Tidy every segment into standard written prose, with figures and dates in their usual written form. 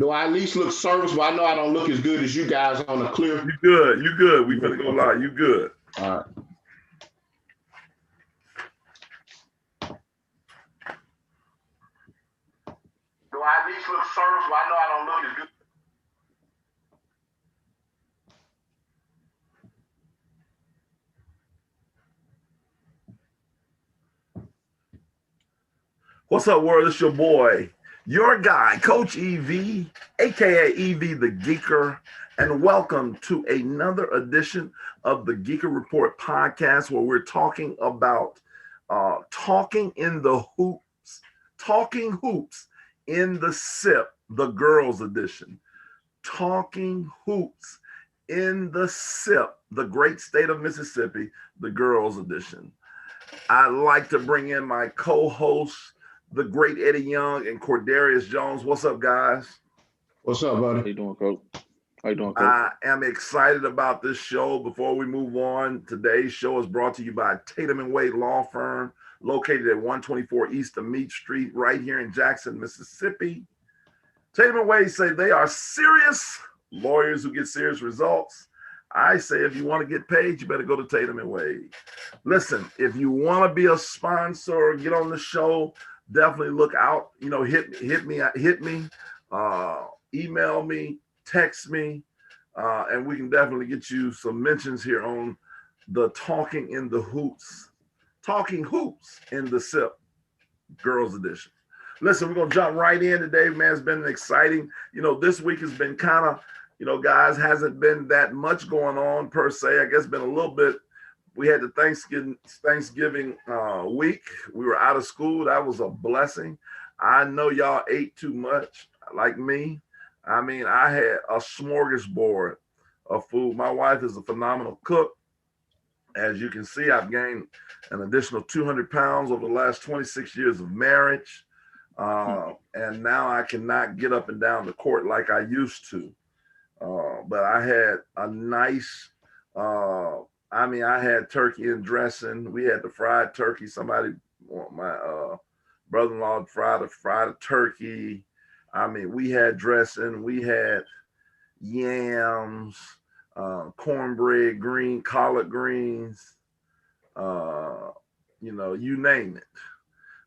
Do I at least look serviceable? I know I don't look as good as you guys on the clear. You good. You good. We finna go live. You good. All right. Do I at least look serviceable? I know I don't look as good. What's up, world? It's your boy, your guy, Coach EV, aka EV the Geeker, and welcome to another edition of the Geeker Report podcast, where we're talking about talking in the hoops, talking hoops in the SIP, the girls edition, talking hoops in the SIP, the great state of Mississippi, the girls edition. I'd like to bring in my co-hosts, the great Eddie Young and Cordarius Jones. What's up, guys? What's up, buddy? How you doing, Coach? How you doing, Coach? I am excited about this show. Before we move on, today's show is brought to you by Tatum & Wade Law Firm, located at 124 East of Meade Street, right here in Jackson, Mississippi. Tatum & Wade say they are serious lawyers who get serious results. I say if you want to get paid, you better go to Tatum & Wade. Listen, if you want to be a sponsor or get on the show, definitely look out. You know, hit me, email me, text me, and we can definitely get you some mentions here on the Talking in the Hoops, Talking Hoops in the SIP Girls Edition. Listen, we're gonna jump right in today, man. It's been exciting. You know, this week has been kind of, you know, guys, hasn't been that much going on per se. I guess been a little bit. We had the Thanksgiving week. We were out of school. That was a blessing. I know y'all ate too much, like me. I mean, I had a smorgasbord of food. My wife is a phenomenal cook. As you can see, I've gained an additional 200 pounds over the last 26 years of marriage. And now I cannot get up and down the court like I used to. But I had a nice, I had turkey and dressing. We had the fried turkey. My brother-in-law fried a turkey. I mean, we had dressing. We had yams, cornbread, collard greens, you know, you name it.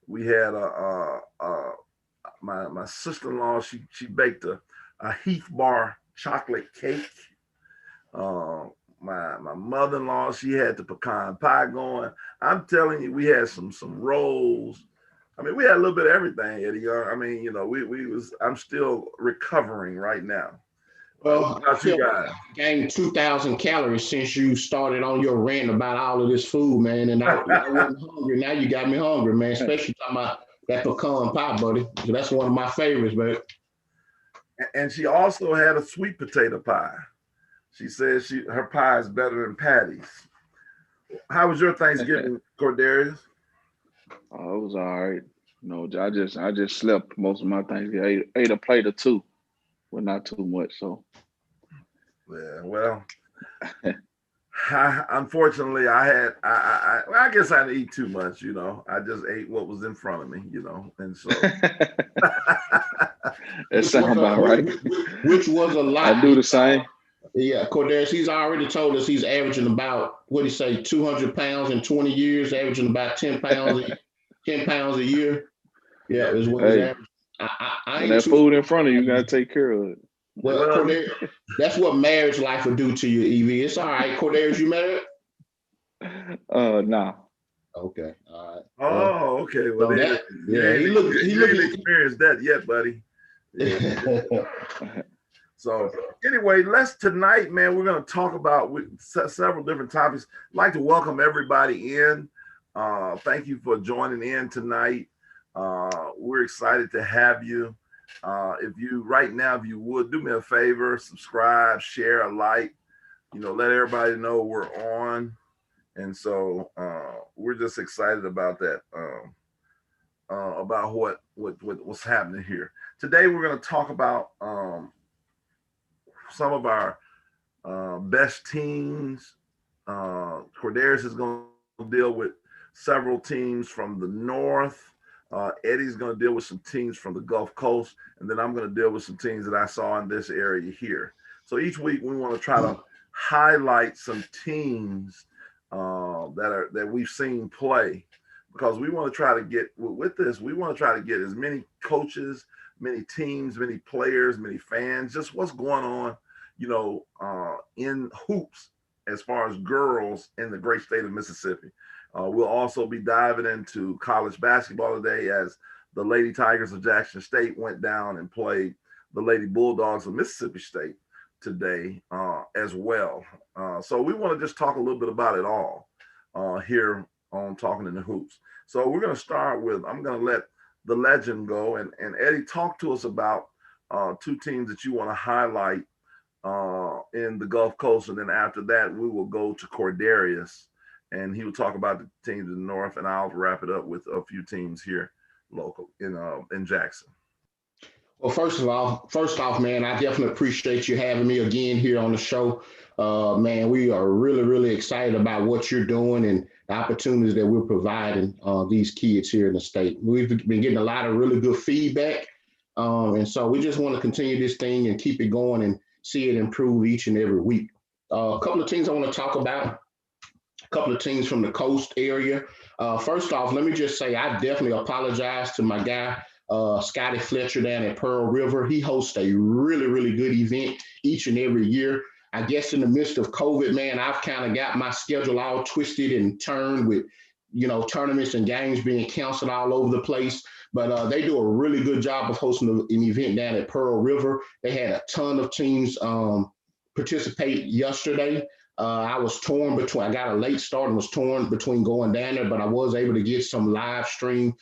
We had my sister-in-law, she baked a Heath Bar chocolate cake. My mother-in-law, she had the pecan pie going. I'm telling you, we had some rolls. I mean, we had a little bit of everything, Eddie. I mean, you know, I'm still recovering right now. Well, I feel like I gained 2,000 calories since you started on your rant about all of this food, man. And I wasn't hungry. Now you got me hungry, man. Especially talking about that pecan pie, buddy. That's one of my favorites, man. And she also had a sweet potato pie. She says her pie is better than Patty's. How was your Thanksgiving, Cordarius? Oh, it was all right. No, I just slept most of my Thanksgiving. I ate a plate or two, but not too much. So, yeah, well, unfortunately, I guess I didn't eat too much. You know, I just ate what was in front of me. You know, and so that sounds about right. Which was a lie. I do the same. Yeah, Cordarius, he's already told us he's averaging about, what do you say, 200 pounds in 20 years, averaging about 10 pounds a year. Yeah, is what he's averaging. When that food in front of you, you got to take care of it. Well, Cordarius, that's what marriage life will do to you, Evie. It's all right. Cordarius, you married? Nah. Okay, all right. Oh, okay. Well, he didn't experience that yet, buddy. Yeah. So anyway, tonight, man, we're going to talk about several different topics. I'd like to welcome everybody in. Thank you for joining in tonight. We're excited to have you. If you would do me a favor, subscribe, share, like, you know, let everybody know we're on. And so we're just excited about that, about what's happening here. Today, we're going to talk about some of our best teams. Cordarius is going to deal with several teams from the North. Eddie's going to deal with some teams from the Gulf Coast, and then I'm going to deal with some teams that I saw in this area here. So each week we want to try to highlight some teams that we've seen play, because we want to try to get with this. We want to try to get as many coaches, many teams, many players, many fans, just what's going on, in hoops as far as girls in the great state of Mississippi. We'll also be diving into college basketball today, as the Lady Tigers of Jackson State went down and played the Lady Bulldogs of Mississippi State today as well. So we want to just talk a little bit about it all here on Talking in the Hoops. So we're going to start with, I'm going to let the legend go, and Eddie, talk to us about two teams that you want to highlight in the Gulf Coast, and then after that we will go to Cordarius, and he will talk about the teams in the North, and I'll wrap it up with a few teams here local in Jackson. Well, first off, man, I definitely appreciate you having me again here on the show. Man, we are really, really excited about what you're doing and the opportunities that we're providing these kids here in the state. We've been getting a lot of really good feedback. And so we just want to continue this thing and keep it going and see it improve each and every week. A couple of things I want to talk about, a couple of teams from the coast area. First off, let me just say I definitely apologize to my guy, Scotty Fletcher down at Pearl River. He hosts a really, really good event each and every year. I guess in the midst of COVID, man, I've kind of got my schedule all twisted and turned with, tournaments and games being canceled all over the place. But they do a really good job of hosting an event down at Pearl River. They had a ton of teams participate yesterday. I was torn between, I got a late start and was torn between going down there, but I was able to get some live stream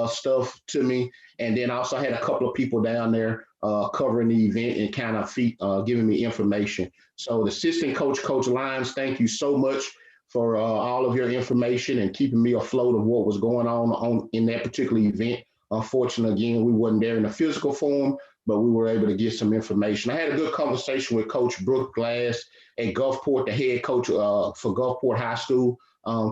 stuff to me. And then I also had a couple of people down there covering the event and kind of giving me information. So the assistant coach, Coach Lyons, thank you so much for all of your information and keeping me afloat of what was going on in that particular event. Unfortunately, again, we wasn't there in a physical form, but we were able to get some information. I had a good conversation with Coach Brooke Glass at Gulfport, the head coach for Gulfport High School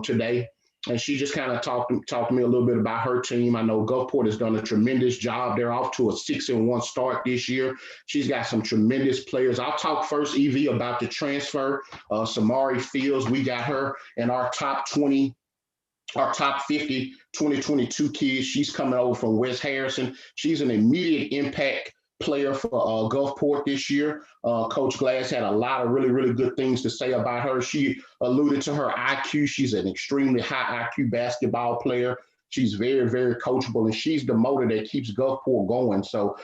today. And she just kind of talked to me a little bit about her team. I know Gulfport has done a tremendous job. They're off to a 6-1 start this year. She's got some tremendous players. I'll talk first, Evie, about the transfer. Samari Fields, we got her in our top 20, our top 50 2022 kids. She's coming over from West Harrison. She's an immediate impact player for Gulfport this year. Coach Glass had a lot of really, really good things to say about her. She alluded to her IQ. She's an extremely high IQ basketball player. She's very, very coachable, and she's the motor that keeps Gulfport going. So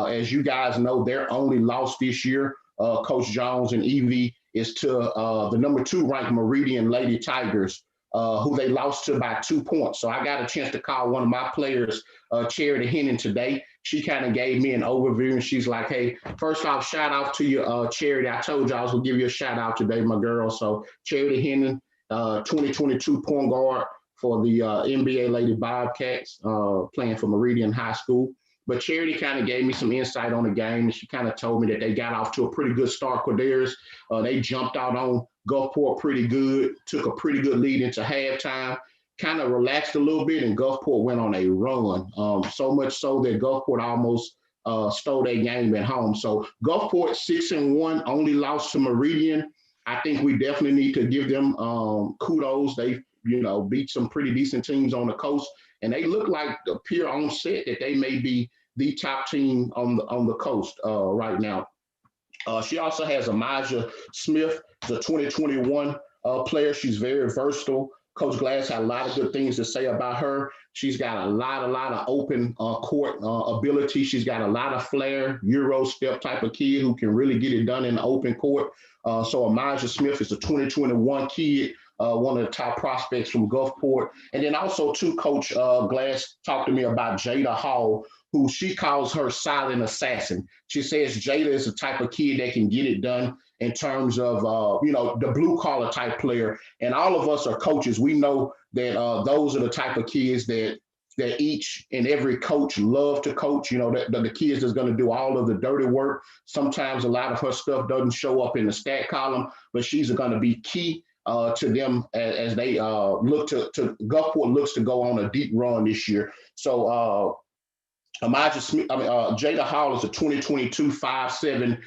as you guys know, their only loss this year, Coach Jones and Evie, is to the number 2 ranked Meridian Lady Tigers, who they lost to by 2 points. So I got a chance to call one of my players, Charity Hennon, today. She kind of gave me an overview, and she's like, hey, first off, shout out to you, Charity. I told you I was going to give you a shout out today, my girl. So Charity Hennon, 2022 point guard for the NBA Lady Bobcats, playing for Meridian High School. But Charity kind of gave me some insight on the game, and she kind of told me that they got off to a pretty good start. Cordarius, they jumped out on Gulfport pretty good, took a pretty good lead into halftime, kind of relaxed a little bit, and Gulfport went on a run. So much so that Gulfport almost stole their game at home. So Gulfport 6-1, only lost to Meridian. I think we definitely need to give them kudos. They, beat some pretty decent teams on the coast, and they look like appear on set that they may be the top team on the coast right now. She also has Amaja Smith, the 2021 player. She's very versatile. Coach Glass had a lot of good things to say about her. She's got a lot of open court ability. She's got a lot of flair, Euro step type of kid who can really get it done in the open court. So Amaja Smith is a 2021 kid, one of the top prospects from Gulfport. And then also, too, Coach Glass talked to me about Jada Hall, who she calls her silent assassin. She says Jada is the type of kid that can get it done in terms of, the blue collar type player. And all of us are coaches. We know that those are the type of kids that each and every coach love to coach, the kids that's going to do all of the dirty work. Sometimes a lot of her stuff doesn't show up in the stat column, but she's going to be key to them as they look to Gulfport looks to go on a deep run this year. So Elijah Smith, Jada Hall is a 2022 5'7"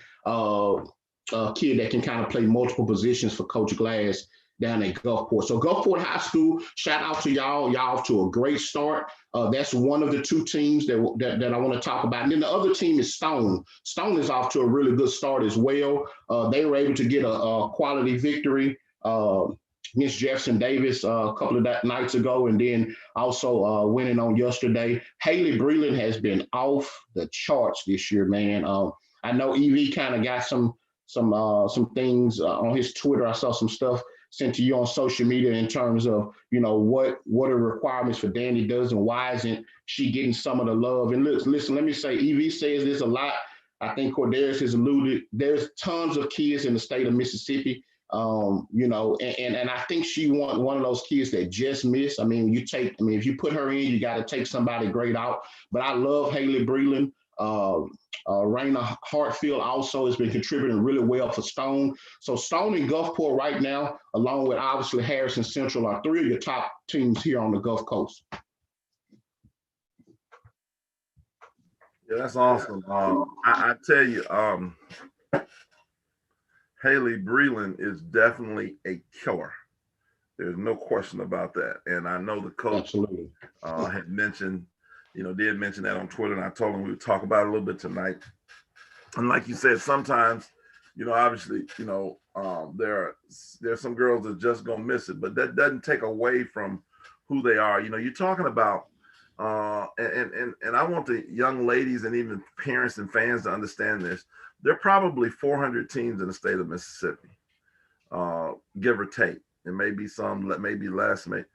kid that can kind of play multiple positions for Coach Glass down at Gulfport. So Gulfport High School, shout out to y'all. Y'all to a great start. That's one of the two teams that I want to talk about. And then the other team is Stone. Stone is off to a really good start as well. They were able to get a quality victory against Jefferson Davis a couple of nights ago, and then also winning on yesterday. Haley Breland has been off the charts this year, man. I know EV kind of got some things on his Twitter. I saw some stuff sent to you on social media in terms of, what are requirements for Danny Does and why isn't she getting some of the love? And listen, let me say, EV says this a lot. I think Cordarius has alluded. There's tons of kids in the state of Mississippi, and I think she one of those kids that just missed. If you put her in, you got to take somebody great out. But I love Haley Breland. Raina Hartfield also has been contributing really well for Stone. So Stone and Gulfport right now, along with obviously Harrison Central, are three of your top teams here on the Gulf Coast. Yeah, that's awesome. I tell you, Haley Breland is definitely a killer. There's no question about that. And I know the coach had mentioned, did mention that on Twitter, and I told him we would talk about it a little bit tonight. And like you said, sometimes, obviously, there's some girls that just gonna miss it, but that doesn't take away from who they are. You're talking about, and I want the young ladies and even parents and fans to understand this. There are probably 400 teams in the state of Mississippi, give or take. It may be some, maybe less, but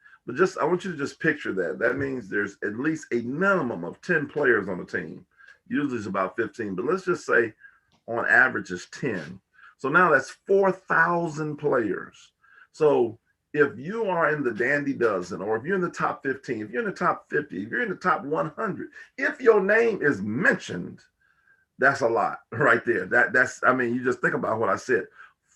I want you to just picture that. That means there's at least a minimum of 10 players on the team. Usually it's about 15, but let's just say on average it's 10. So now that's 4,000 players. So if you are in the Dandy Dozen, or if you're in the top 15, if you're in the top 50, if you're in the top 100, if your name is mentioned, that's a lot right there. You just think about what I said,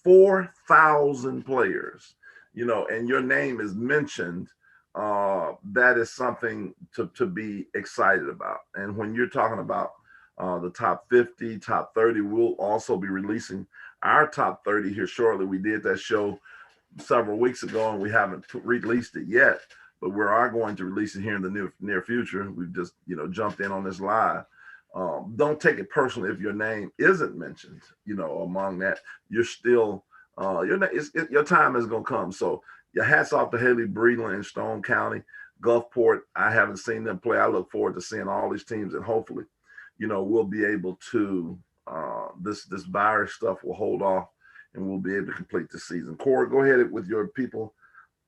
4,000 players, and your name is mentioned. That is something to be excited about. And when you're talking about the top 50, top 30, we'll also be releasing our top 30 here shortly. We did that show several weeks ago, and we haven't released it yet, but we are going to release it here in the near future. We've just, jumped in on this live. Don't take it personally if your name isn't mentioned, among that. You're still, your time is going to come. So your hats off to Haley Breland in Stone County. Gulfport, I haven't seen them play. I look forward to seeing all these teams, and hopefully, we'll be able to, this virus stuff will hold off, and we'll be able to complete the season. Corey, go ahead with your people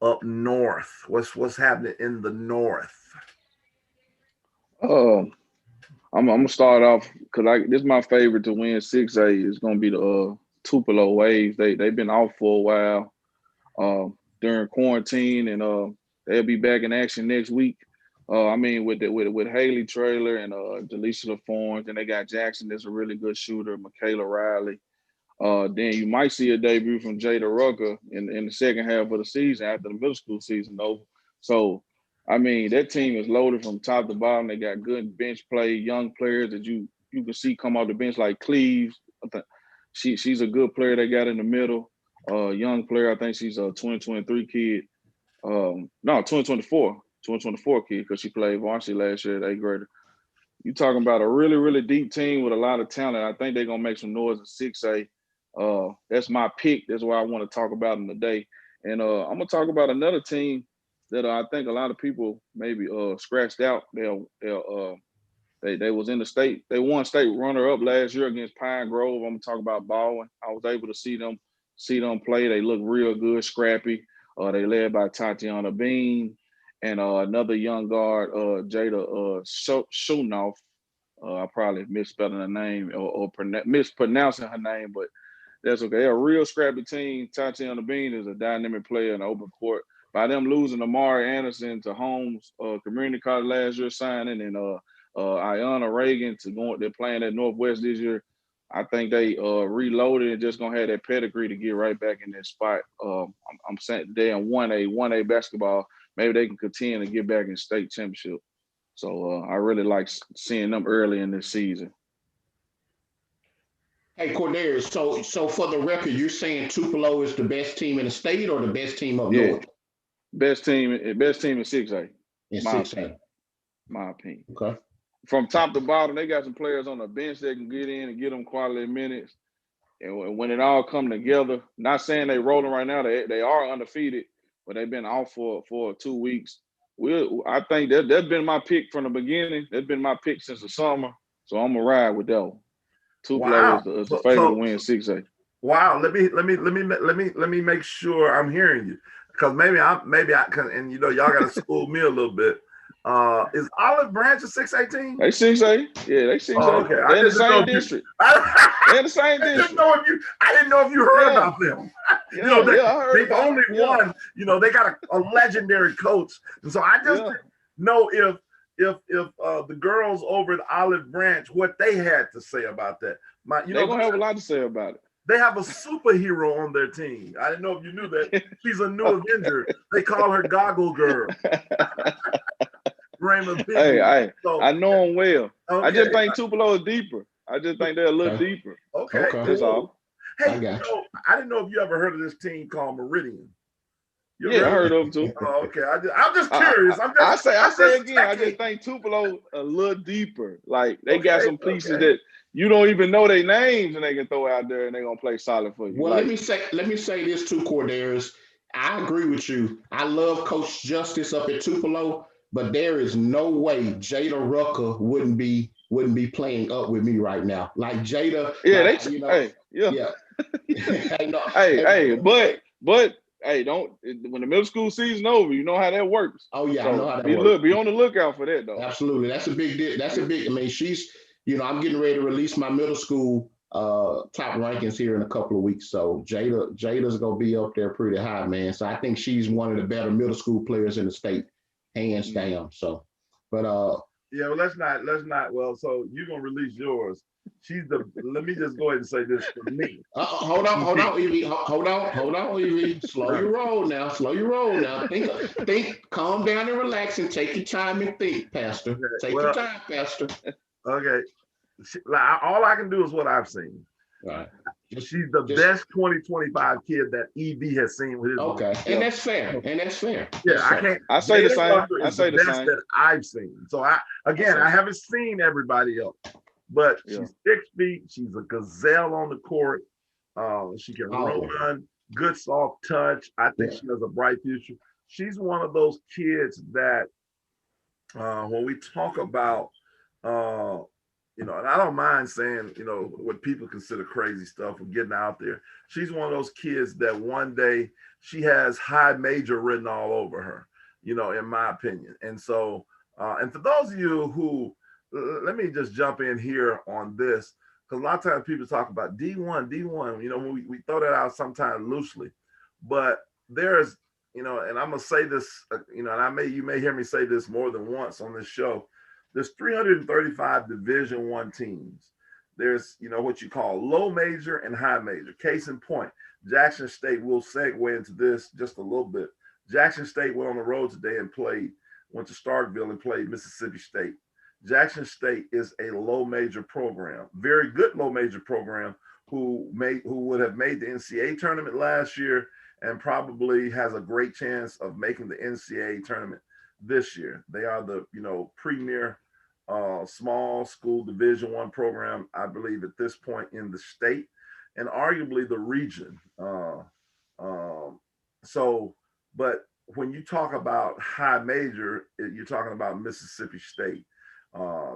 up north. What's happening in the north? I'm gonna start off because this is my favorite to win 6A. It's gonna be the Tupelo Waves. They've been off for a while during quarantine, and they'll be back in action next week. With Haley Traylor and Jaleisha LaForge, and they got Jackson that's a really good shooter, Michaela Riley. Then you might see a debut from Jada Rucker in the second half of the season after the middle school season over. So, that team is loaded from top to bottom. They got good bench play, young players that you can see come off the bench like Cleves. She's a good player they got in the middle. Young player, I think she's a 2023 kid. 2024 kid, because she played varsity last year at 8th grader. You talking about a really, really deep team with a lot of talent. I think they're going to make some noise in 6A. That's my pick. That's what I want to talk about in the day. And I'm going to talk about another team that I think a lot of people maybe scratched out. They was in the state. They won state runner-up last year against Pine Grove. I'm going to talk about Baldwin. I was able to see them play. They look real good, scrappy. They led by Tatiana Bean and another young guard, Jada Shunoff. I probably misspelling her name or mispronouncing her name, but that's okay. A real scrappy team. Tatiana Bean is a dynamic player in the open court. By them losing Amari Anderson to Holmes Community College last year signing, and Ayana Reagan they're playing at Northwest this year. I think they reloaded and just gonna have that pedigree to get right back in that spot. I'm saying they in 1A basketball. Maybe they can continue to get back in state championship. So I really like seeing them early in this season. Hey, Cordarius, so for the record, you're saying Tupelo is the best team in the state or the best team up north? Best team in 6A. In 6A. My opinion. Okay. From top to bottom, they got some players on the bench that can get in and get them quality minutes. And when it all come together, not saying they rolling right now, they are undefeated, but they've been off for 2 weeks. I think that's been my pick from the beginning. That's been my pick since the summer. So I'm gonna ride with that one. Tupelo is the favorite to win 6A. Wow, let me make sure I'm hearing you, because maybe I can, and y'all got to school me a little bit. Is Olive Branch a 6A team? They 6A. Yeah, they 6A. Oh, okay. They're in the same district. They're in the same district. I didn't know if you heard about them. They've only won. They got a legendary coach, and so I just didn't know if the girls over at Olive Branch, what they had to say about that. They're gonna have a lot to say about it. They have a superhero on their team. I didn't know if you knew that. She's a new Avenger. They call her Goggle Girl. Hey, I know them well. Okay. I just think Tupelo is deeper. I just think they're a little deeper. Okay. That's all. Hey, I didn't know if you ever heard of this team called Meridian. I heard of them too. Oh, okay. I'm just curious. I say again, I just think Tupelo a little deeper. Like they got some pieces that you don't even know their names, and they can throw out there, and they're gonna play solid for you. Well, let me say this too, Cordarius. I agree with you. I love Coach Justice up at Tupelo, but there is no way Jada Rucker wouldn't be playing up with me right now. Like Jada. But hey, don't, when the middle school season over, you know how that works. Oh yeah, so I know how that works. Be on the lookout for that though. Absolutely, that's a big deal. I mean, she's, I'm getting ready to release my middle school top rankings here in a couple of weeks. So Jada's gonna be up there pretty high, man. So I think she's one of the better middle school players in the state, hands down. So, but yeah, well, let's not. Well, so you're gonna release yours. Let me just go ahead and say this for me. Hold on, Evie. Hold on, Evie. Slow your roll now. Think, calm down and relax and take your time and think, Pastor. Take your time, Pastor. Okay. All I can do is what I've seen. Right. She's the best 2025 kid that EV has seen with his okay. And that's fair. Yeah, I say the same. I say the same that I've seen. So I haven't seen everybody else, but she's 6 feet. She's a gazelle on the court. She can run, good soft touch. I think she has a bright future. She's one of those kids that when we talk about and I don't mind saying, what people consider crazy stuff of getting out there. She's one of those kids that one day she has high major written all over her, in my opinion. And so, and for those of you who, let me just jump in here on this, because a lot of times people talk about D1, we throw that out sometimes loosely, but there's, and I'm going to say this, and you may hear me say this more than once on this show. There's 335 Division I teams. There's, what you call low major and high major. Case in point, Jackson State, will segue into this just a little bit. Jackson State went on the road today and went to Starkville and played Mississippi State. Jackson State is a low major program, very good low major program who would have made the NCAA tournament last year and probably has a great chance of making the NCAA tournament this year. They are the premier small school Division I program, I believe, at this point in the state and arguably the region. But when you talk about high major, you're talking about Mississippi State.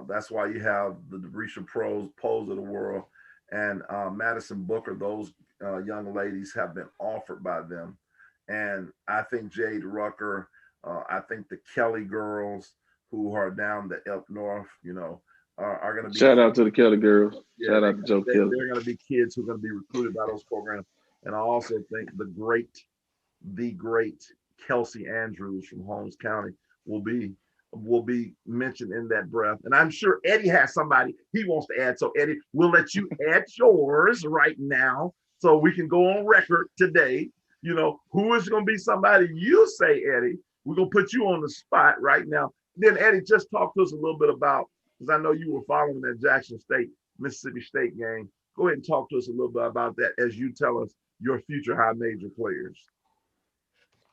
That's why you have the Derisha Poes of the world and Madison Booker. Those young ladies have been offered by them. And I think Jade Rucker, I think the Kelly girls who are down up north, are going to be. Shout out to the Kelly girls. Yeah, shout out to Joe Kelly. They're going to be kids who are going to be recruited by those programs. And I also think the great Kelsey Andrews from Holmes County will be will be mentioned in that breath. And I'm sure Eddie has somebody he wants to add. So Eddie, we'll let you add yours right now so we can go on record today. You know, who is going to be somebody you say, Eddie? We're going to put you on the spot right now. Then Eddie, just talk to us a little bit about, because I know you were following that Jackson State, Mississippi State game. Go ahead and talk to us a little bit about that as you tell us your future high major players.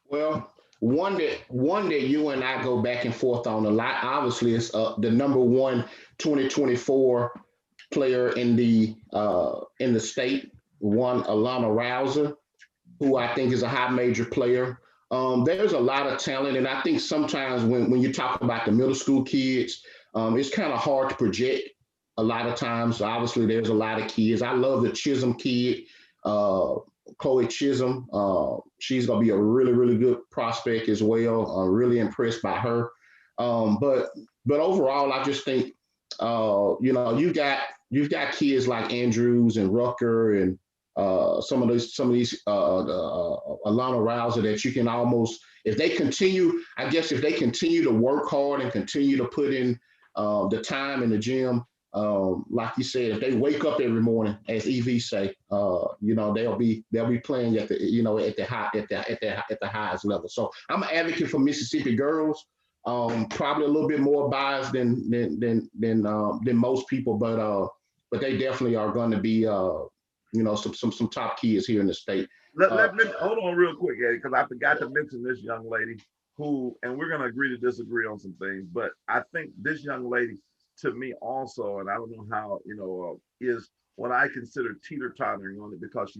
Well, one that you and I go back and forth on a lot, obviously, is the number one 2024 player in the state, one Alana Rouser, who I think is a high major player. There's a lot of talent, and I think sometimes when you talk about the middle school kids, it's kind of hard to project a lot of times. Obviously, there's a lot of kids. I love the Chisholm kid, Chloe Chisholm. She's going to be a really, really good prospect as well. I'm really impressed by her. But overall, I just think, you've got kids like Andrews and Rucker and some of these Alana Rouser that you can almost, if they continue to work hard and continue to put in the time in the gym, like you said, if they wake up every morning, as EV say, they'll be playing at the highest level. So I'm an advocate for Mississippi girls. Probably a little bit more biased than most people, but they definitely are going to be some top kids here in the state. Let me hold on real quick, Eddie, because I forgot to mention this young lady who, and we're going to agree to disagree on some things, but I think this young lady, to me also, and I don't know how, is what I consider teeter-tottering on it, because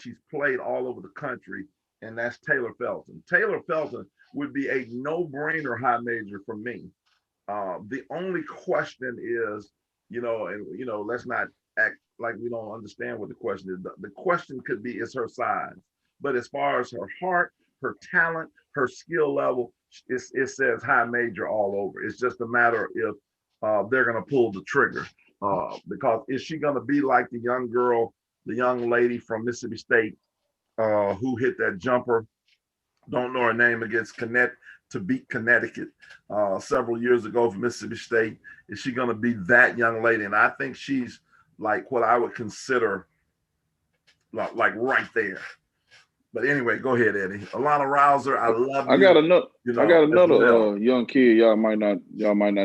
she's played all over the country, and that's Taylor Felton. Taylor Felton would be a no-brainer high major for me. The only question is, let's not act like we don't understand what the question is. The question could be, is her size. But as far as her heart, her talent, her skill level, it says high major all over. It's just a matter if they're going to pull the trigger. Because is she going to be like the young lady from Mississippi State who hit that jumper? Don't know her name, against to beat Connecticut several years ago for Mississippi State. Is she going to be that young lady? And I think she's like what I would consider like right there. But anyway, go ahead, Eddie. Alana Rouser, I love you. I got another young kid y'all might not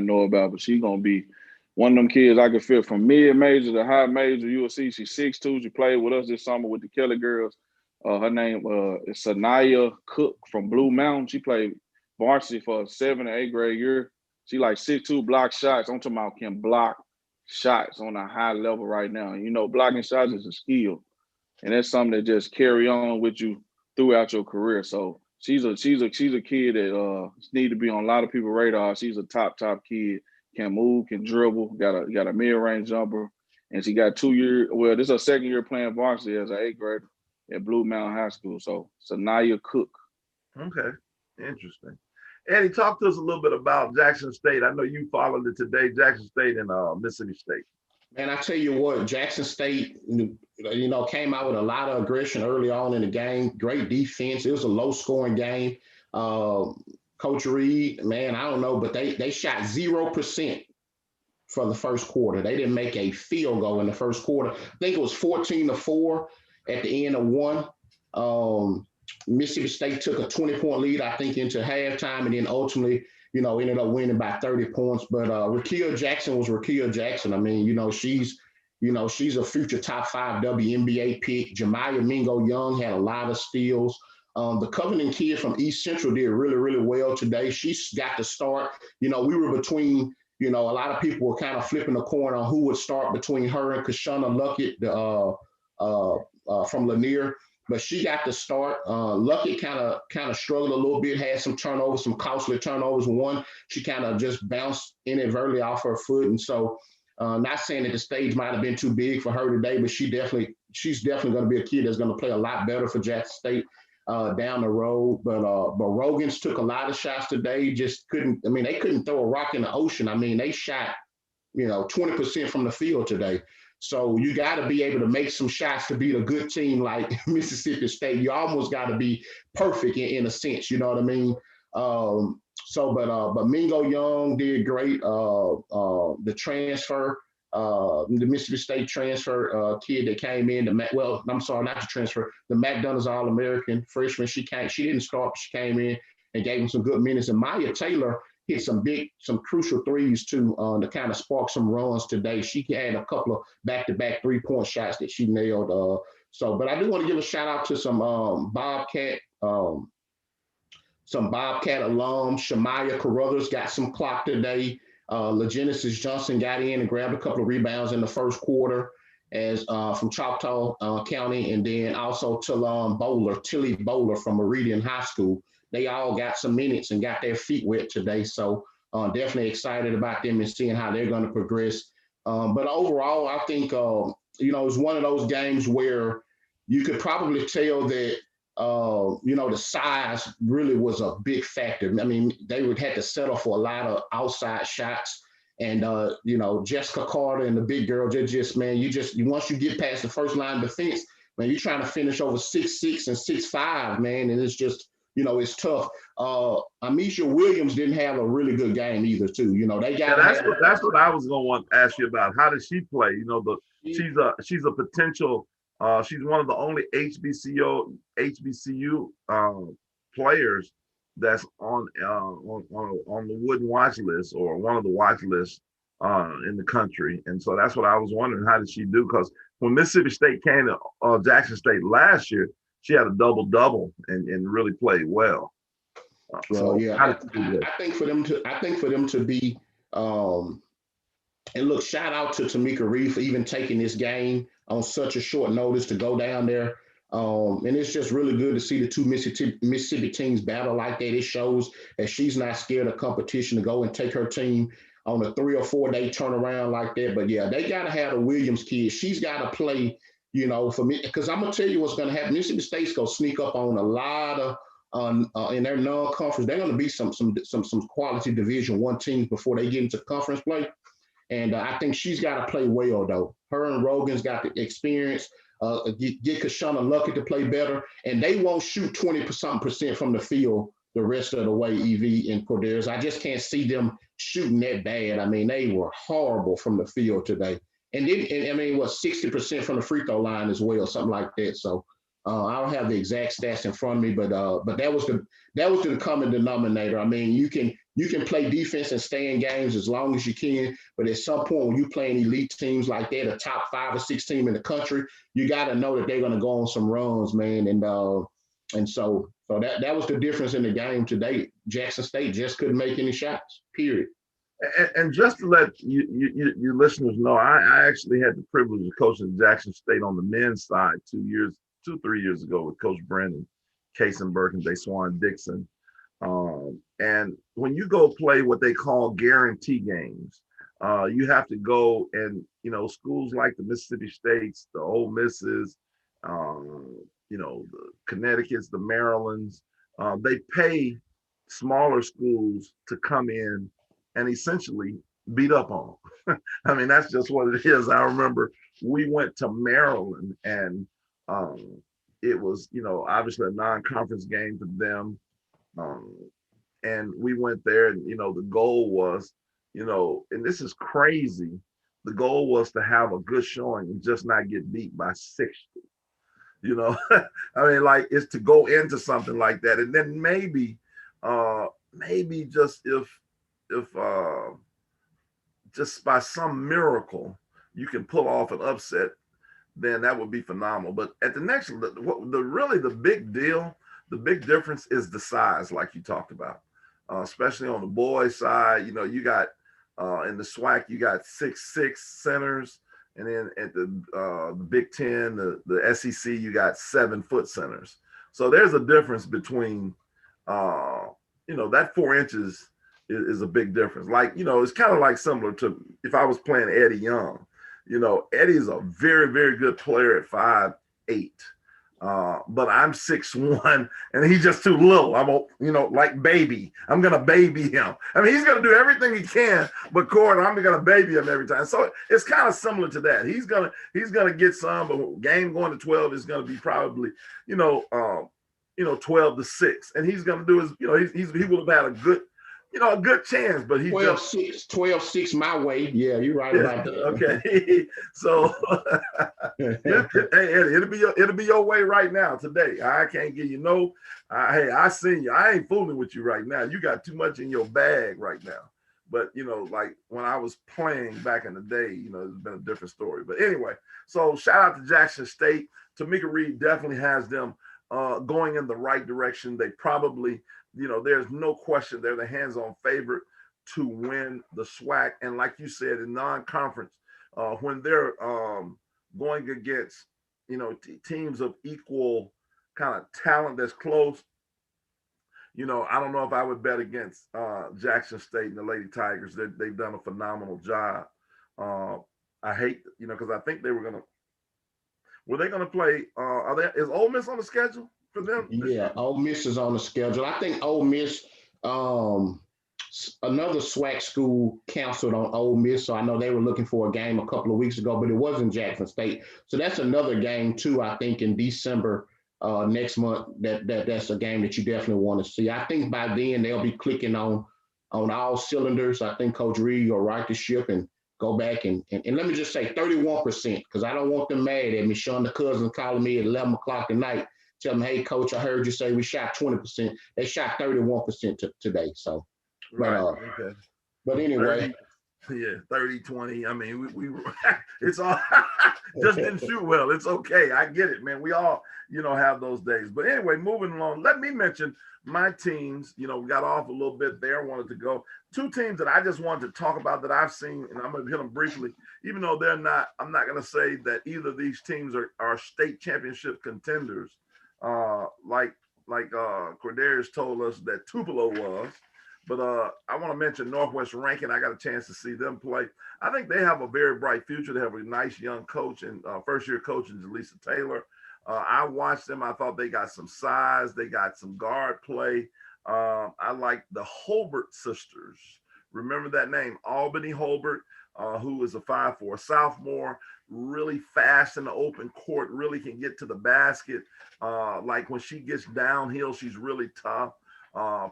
know about, but she's gonna be one of them kids I could fit from mid-major to high major. You will see she's 6'2". She played with us this summer with the Kelly girls. Her name is Sanaya Cook from Blue Mountain. She played varsity for a 7th and 8th grade year. She like 6'2", block shots. I'm talking about can block shots on a high level right now. Blocking shots is a skill, and that's something that just carry on with you throughout your career. So she's a kid that need to be on a lot of people's radar. She's a top kid. Can move, can dribble, got a mid-range jumper, and she got 2 years. Well, this is her second year playing varsity as an 8th grader at Blue Mountain High School. So Sanaya Cook. Okay, interesting. Eddie, talk to us a little bit about Jackson State. I know you followed it today, Jackson State and Mississippi State. Man, I tell you what, Jackson State, came out with a lot of aggression early on in the game. Great defense. It was a low-scoring game. Coach Reed, man, I don't know, but they shot 0% for the first quarter. They didn't make a field goal in the first quarter. I think it was 14-4 at the end of one. Mississippi State took a 20-point lead, I think, into halftime, and then ultimately, ended up winning by 30 points. But Rakia Jackson was Rakia Jackson. I mean, she's a future top 5 WNBA pick. Jemiah Mingo Young had a lot of steals. The Covenant kid from East Central did really, really well today. She's got to start. We were between, a lot of people were kind of flipping the coin on who would start between her and Kashana Luckett from Lanier. But she got to start. Luckett kind of struggled a little bit, had some turnovers, some costly turnovers. One, she kind of just bounced inadvertently off her foot. And so not saying that the stage might have been too big for her today, but she's definitely going to be a kid that's going to play a lot better for Jackson State down the road. But Rogans took a lot of shots today, just couldn't. I mean, they couldn't throw a rock in the ocean. I mean, they shot, 20% from the field today. So you got to be able to make some shots to beat a good team like Mississippi State. You almost got to be perfect in a sense, you know what I mean? but Mingo Young did great. The transfer, the Mississippi State transfer kid that came in. Well, I'm sorry, not the transfer. The McDonald's All-American freshman. She didn't start, but she came in and gave him some good minutes. And Maya Taylor hit some crucial threes too to kind of spark some runs today. She had a couple of back-to-back 3-point shots that she nailed. But I do want to give a shout out to some Bobcat alums. Shamaya Carruthers got some clock today. LaGenesis Johnson got in and grabbed a couple of rebounds in the first quarter as from Choctaw County. And then also Tilly Bowler from Meridian High School. They all got some minutes and got their feet wet today. So definitely excited about them and seeing how they're going to progress. But overall, I think, it's one of those games where you could probably tell that the size really was a big factor. I mean, they would have to settle for a lot of outside shots. And, Jessica Carter and the big girl, once you get past the first line of defense, man, you're trying to finish over 6'6" and 6'5", man. And it's just, it's tough. Amisha Williams didn't have a really good game either, too. That's what I was going to want to ask you about. How does she play? She's a potential. She's one of the only HBCU players that's on the Wooden watch list, or one of the watch lists in the country. And so that's what I was wondering, how did she do? Because when Mississippi State came to Jackson State last year, she had a double-double and really played well. I think for them to be and look, shout out to Tamika Reed for even taking this game on such a short notice to go down there. And it's just really good to see the two Mississippi teams battle like that. It shows that she's not scared of competition to go and take her team on a 3 or 4 day turnaround like that. But yeah, they got to have the Williams kid. She's got to play, for me, because I'm going to tell you what's going to happen. Mississippi State's going to sneak up on a lot of in their non-conference. They're going to be some quality Division I teams before they get into conference play. And I think she's got to play well, though. Her and Rogan's got the experience. Get Kashana Luckett to play better. And they won't shoot 20% from the field the rest of the way, Evie and Cordarius. I just can't see them shooting that bad. I mean, they were horrible from the field today. And 60% from the free throw line as well, something like that. So I don't have the exact stats in front of me, but that was the common denominator. I mean, you can play defense and stay in games as long as you can, but at some point when you playing elite teams like that, a top 5 or 6 team in the country, you got to know that they're going to go on some runs, man. And so that was the difference in the game today. Jackson State just couldn't make any shots, period. And just to let you listeners know, I actually had the privilege of coaching Jackson State on the men's side 3 years ago with Coach Brennan, Kason Burke, and Deswan Dixon. And when you go play what they call guarantee games, you have to go and, schools like the Mississippi States, the Ole Misses, the Connecticut's, the Marylands, they pay smaller schools to come in and essentially beat up on them. I mean, that's just what it is. I remember we went to Maryland and it was, obviously a non-conference game for them. And we went there and, the goal was, and this is crazy. The goal was to have a good showing and just not get beat by 60. I mean, like, it's to go into something like that. And then maybe just if just by some miracle you can pull off an upset, then that would be phenomenal. But at the next, the big deal, the big difference is the size, like you talked about, especially on the boys' side. You got in the SWAC, you got 6'6" centers, and then at the Big Ten, the SEC, you got 7-foot centers. So there's a difference between, that 4 inches is a big difference. Like, it's kind of like similar to if I was playing Eddie Young. Eddie's a very, very good player at 5'8". But I'm 6'1", and he's just too little. Like baby. I'm gonna baby him. I mean, he's gonna do everything he can, but Cord, I'm gonna baby him every time. So it's kind of similar to that. He's gonna get some, but game going to 12 is gonna be probably 12 to 6, and he's gonna do his. He will have had a good chance, but he 12-6 my way. Yeah, you're right about that. Okay, so hey, Eddie, it'll be your way right now today. I can't give you no. Hey, I seen you. I ain't fooling with you right now. You got too much in your bag right now. But like when I was playing back in the day, it's been a different story. But anyway, so shout out to Jackson State. Tamika Reed definitely has them going in the right direction. They probably, there's no question they're the hands-on favorite to win the SWAC. And like you said, in non-conference, when they're going against, teams of equal kind of talent that's close, I don't know if I would bet against Jackson State and the Lady Tigers. They've done a phenomenal job. I hate, because I think were they going to play? Is Ole Miss on the schedule for them? Yeah, Ole Miss is on the schedule. I think Ole Miss, another SWAC school canceled on Ole Miss, so I know they were looking for a game a couple of weeks ago, but it wasn't Jackson State. So that's another game too. I think in December. Next month, that's a game that you definitely want to see. I think by then they'll be clicking on all cylinders. I think Coach Reed will right the ship and go back and let me just say 31%, because I don't want them mad at me. Sean the cousin calling me at 11 o'clock at night, tell me, hey coach, I heard you say we shot 20%. They shot 31% today. So, right. Okay. But anyway. 30, 20. I mean, we it's all just didn't shoot well. It's okay. I get it, man. We all, have those days. But anyway, moving along, let me mention my teams. We got off a little bit there. Wanted to go. Two teams that I just wanted to talk about that I've seen, and I'm going to hit them briefly, even though they're not, I'm not going to say that either of these teams are state championship contenders. Like Cordarius told us that Tupelo was. But I want to mention Northwest Rankin. I got a chance to see them play. I think they have a very bright future. They have a nice young coach and first-year coach in Jaleesa Taylor. I watched them. I thought they got some size. They got some guard play. I like the Holbert sisters. Remember that name, Albany Holbert, who is a 5'4" sophomore, really fast in the open court, really can get to the basket. Like when she gets downhill, she's really tough,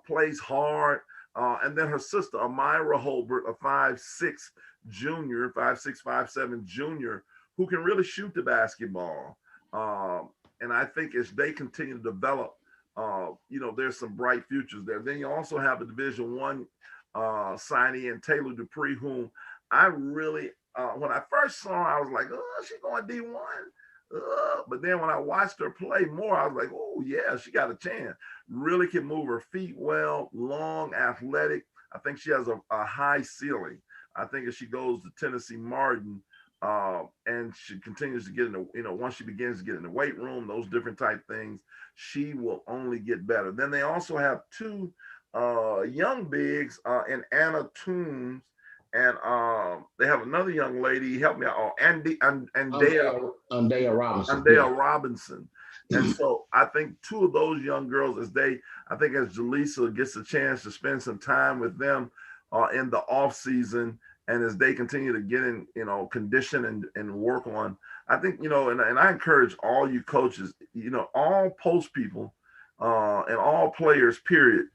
plays hard. And then her sister, Amira Holbert, a 5'6" junior, 5'6", 5'7" junior, who can really shoot the basketball. And I think as they continue to develop, there's some bright futures there. Then you also have a Division I signee in Taylor Dupree, whom I really, when I first saw her, I was like, oh, she's going D1. But then when I watched her play more, I was like, oh, yeah, she got a chance. Really can move her feet well, long, athletic. I think she has a high ceiling. I think if she goes to Tennessee Martin and she continues to get in the, once she begins to get in the weight room, those different type things, she will only get better. Then they also have two young bigs in Anna Toombs. And they have another young lady, help me out, Andea Robinson. And so I think two of those young girls, as Jaleesa gets a chance to spend some time with them in the off season, and as they continue to get in, condition and work on, I think, and I encourage all you coaches, all post people and all players, period,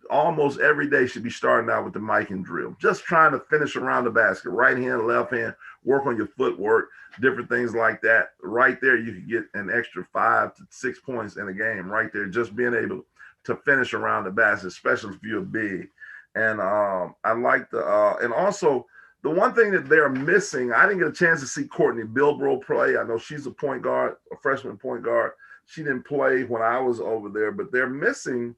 almost every day should be starting out with the mic and drill, just trying to finish around the basket, right hand, left hand, work on your footwork, different things like that. Right there, you could get an extra 5 to 6 points in a game right there, just being able to finish around the basket, especially if you're big. And I like and also the one thing that they're missing, I didn't get a chance to see Courtney Bilbro play. I know she's a point guard, a freshman point guard. She didn't play when I was over there, but they're missing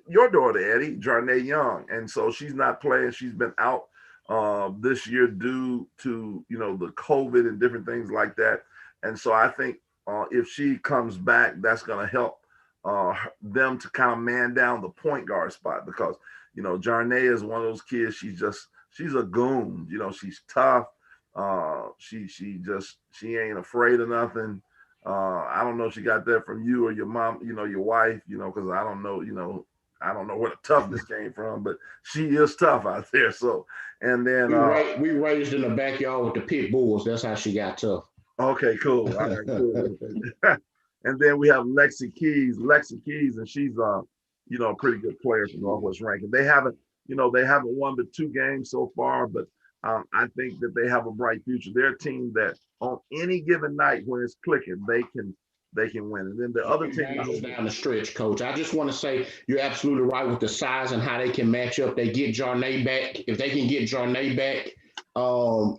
your daughter, Eddie, Jarnay Young. And so she's not playing. She's been out this year due to, the COVID and different things like that. And so I think if she comes back, that's going to help them to kind of man down the point guard spot, because, Jarnay is one of those kids. She's a goon. She's tough. She ain't afraid of nothing. I don't know if she got that from you or your mom, your wife, because I don't know, I don't know where the toughness came from, but she is tough out there. So, and then we raised in the backyard with the pit bulls. That's how she got tough. Okay, cool. All right, cool. And then we have Lexi Keys, and she's a pretty good player from Northwest Rankin. They haven't won but 2 games so far, but I think that they have a bright future. They're a team that on any given night when it's clicking, they can win. And then the other team down the stretch, Coach. I just want to say you're absolutely right with the size and how they can match up. They get Jarnay back. If they can get Jarnay back,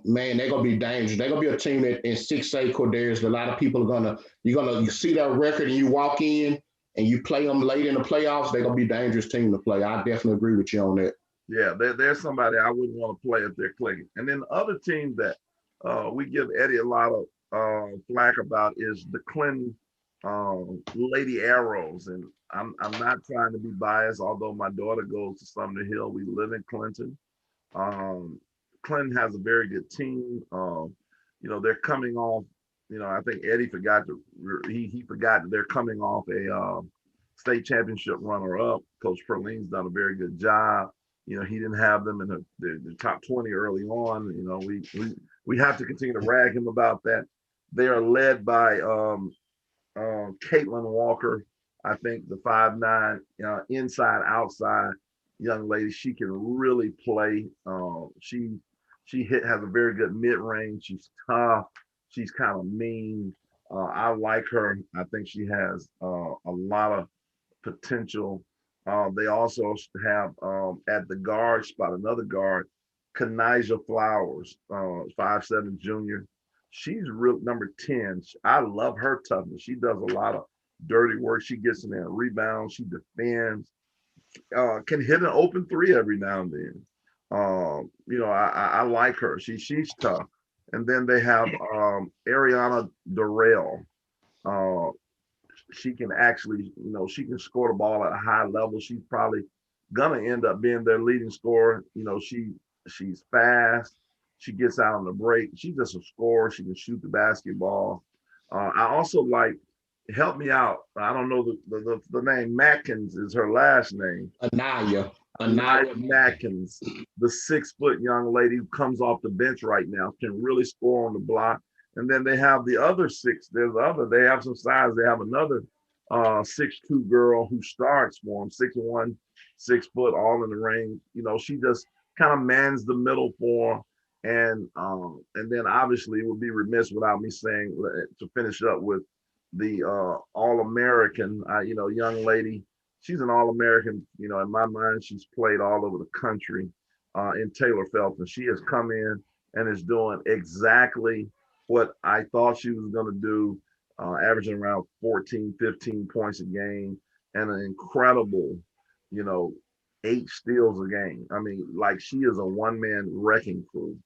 man, they're gonna be dangerous. They're gonna be a team that in 6A Cordarius, a lot of people are you see that record and you walk in and you play them late in the playoffs, they're gonna be a dangerous team to play. I definitely agree with you on that. Yeah, there's somebody I wouldn't want to play if they're clicking. And then the other team that we give Eddie a lot of flack about is the Clinton Lady Arrows. And I'm not trying to be biased, although my daughter goes to Sumner Hill. We live in Clinton. Clinton has a very good team. They're coming off, I think Eddie forgot he forgot that they're coming off a state championship runner-up. Coach Perline's done a very good job. He didn't have them in the top 20 early on. We have to continue to rag him about that. They are led by Caitlin Walker, I think the 5'9", inside outside young lady. She can really play. She has a very good mid-range. She's tough. She's kind of mean. I like her. I think she has a lot of potential. They also have at the guard spot another guard, Kanijah Flowers, 5'7" junior. She's real number 10. I love her toughness. She does a lot of dirty work. She gets in there and rebounds. She defends. Can hit an open 3 every now and then. I like her. She's tough. And then they have Ariana Durrell. She can actually, she can score the ball at a high level. She's probably gonna end up being their leading scorer. She's fast. She gets out on the break. She's just a scorer. She can shoot the basketball. I also like, help me out. I don't know the name. Matkins is her last name. Anaya Matkins, the 6-foot young lady who comes off the bench right now, can really score on the block. And then they have the other 6. They have some size. They have another 6'2" girl who starts for them, 6'1", 6 foot, all in the ring. She just kind of mans the middle for them. And then obviously it would be remiss without me saying, to finish up with the All-American, young lady. She's an All-American. In my mind, she's played all over the country in Taylor Felton. She has come in and is doing exactly what I thought she was going to do, averaging around 14, 15 points a game and an incredible, 8 steals a game. I mean, like, she is a one-man wrecking crew.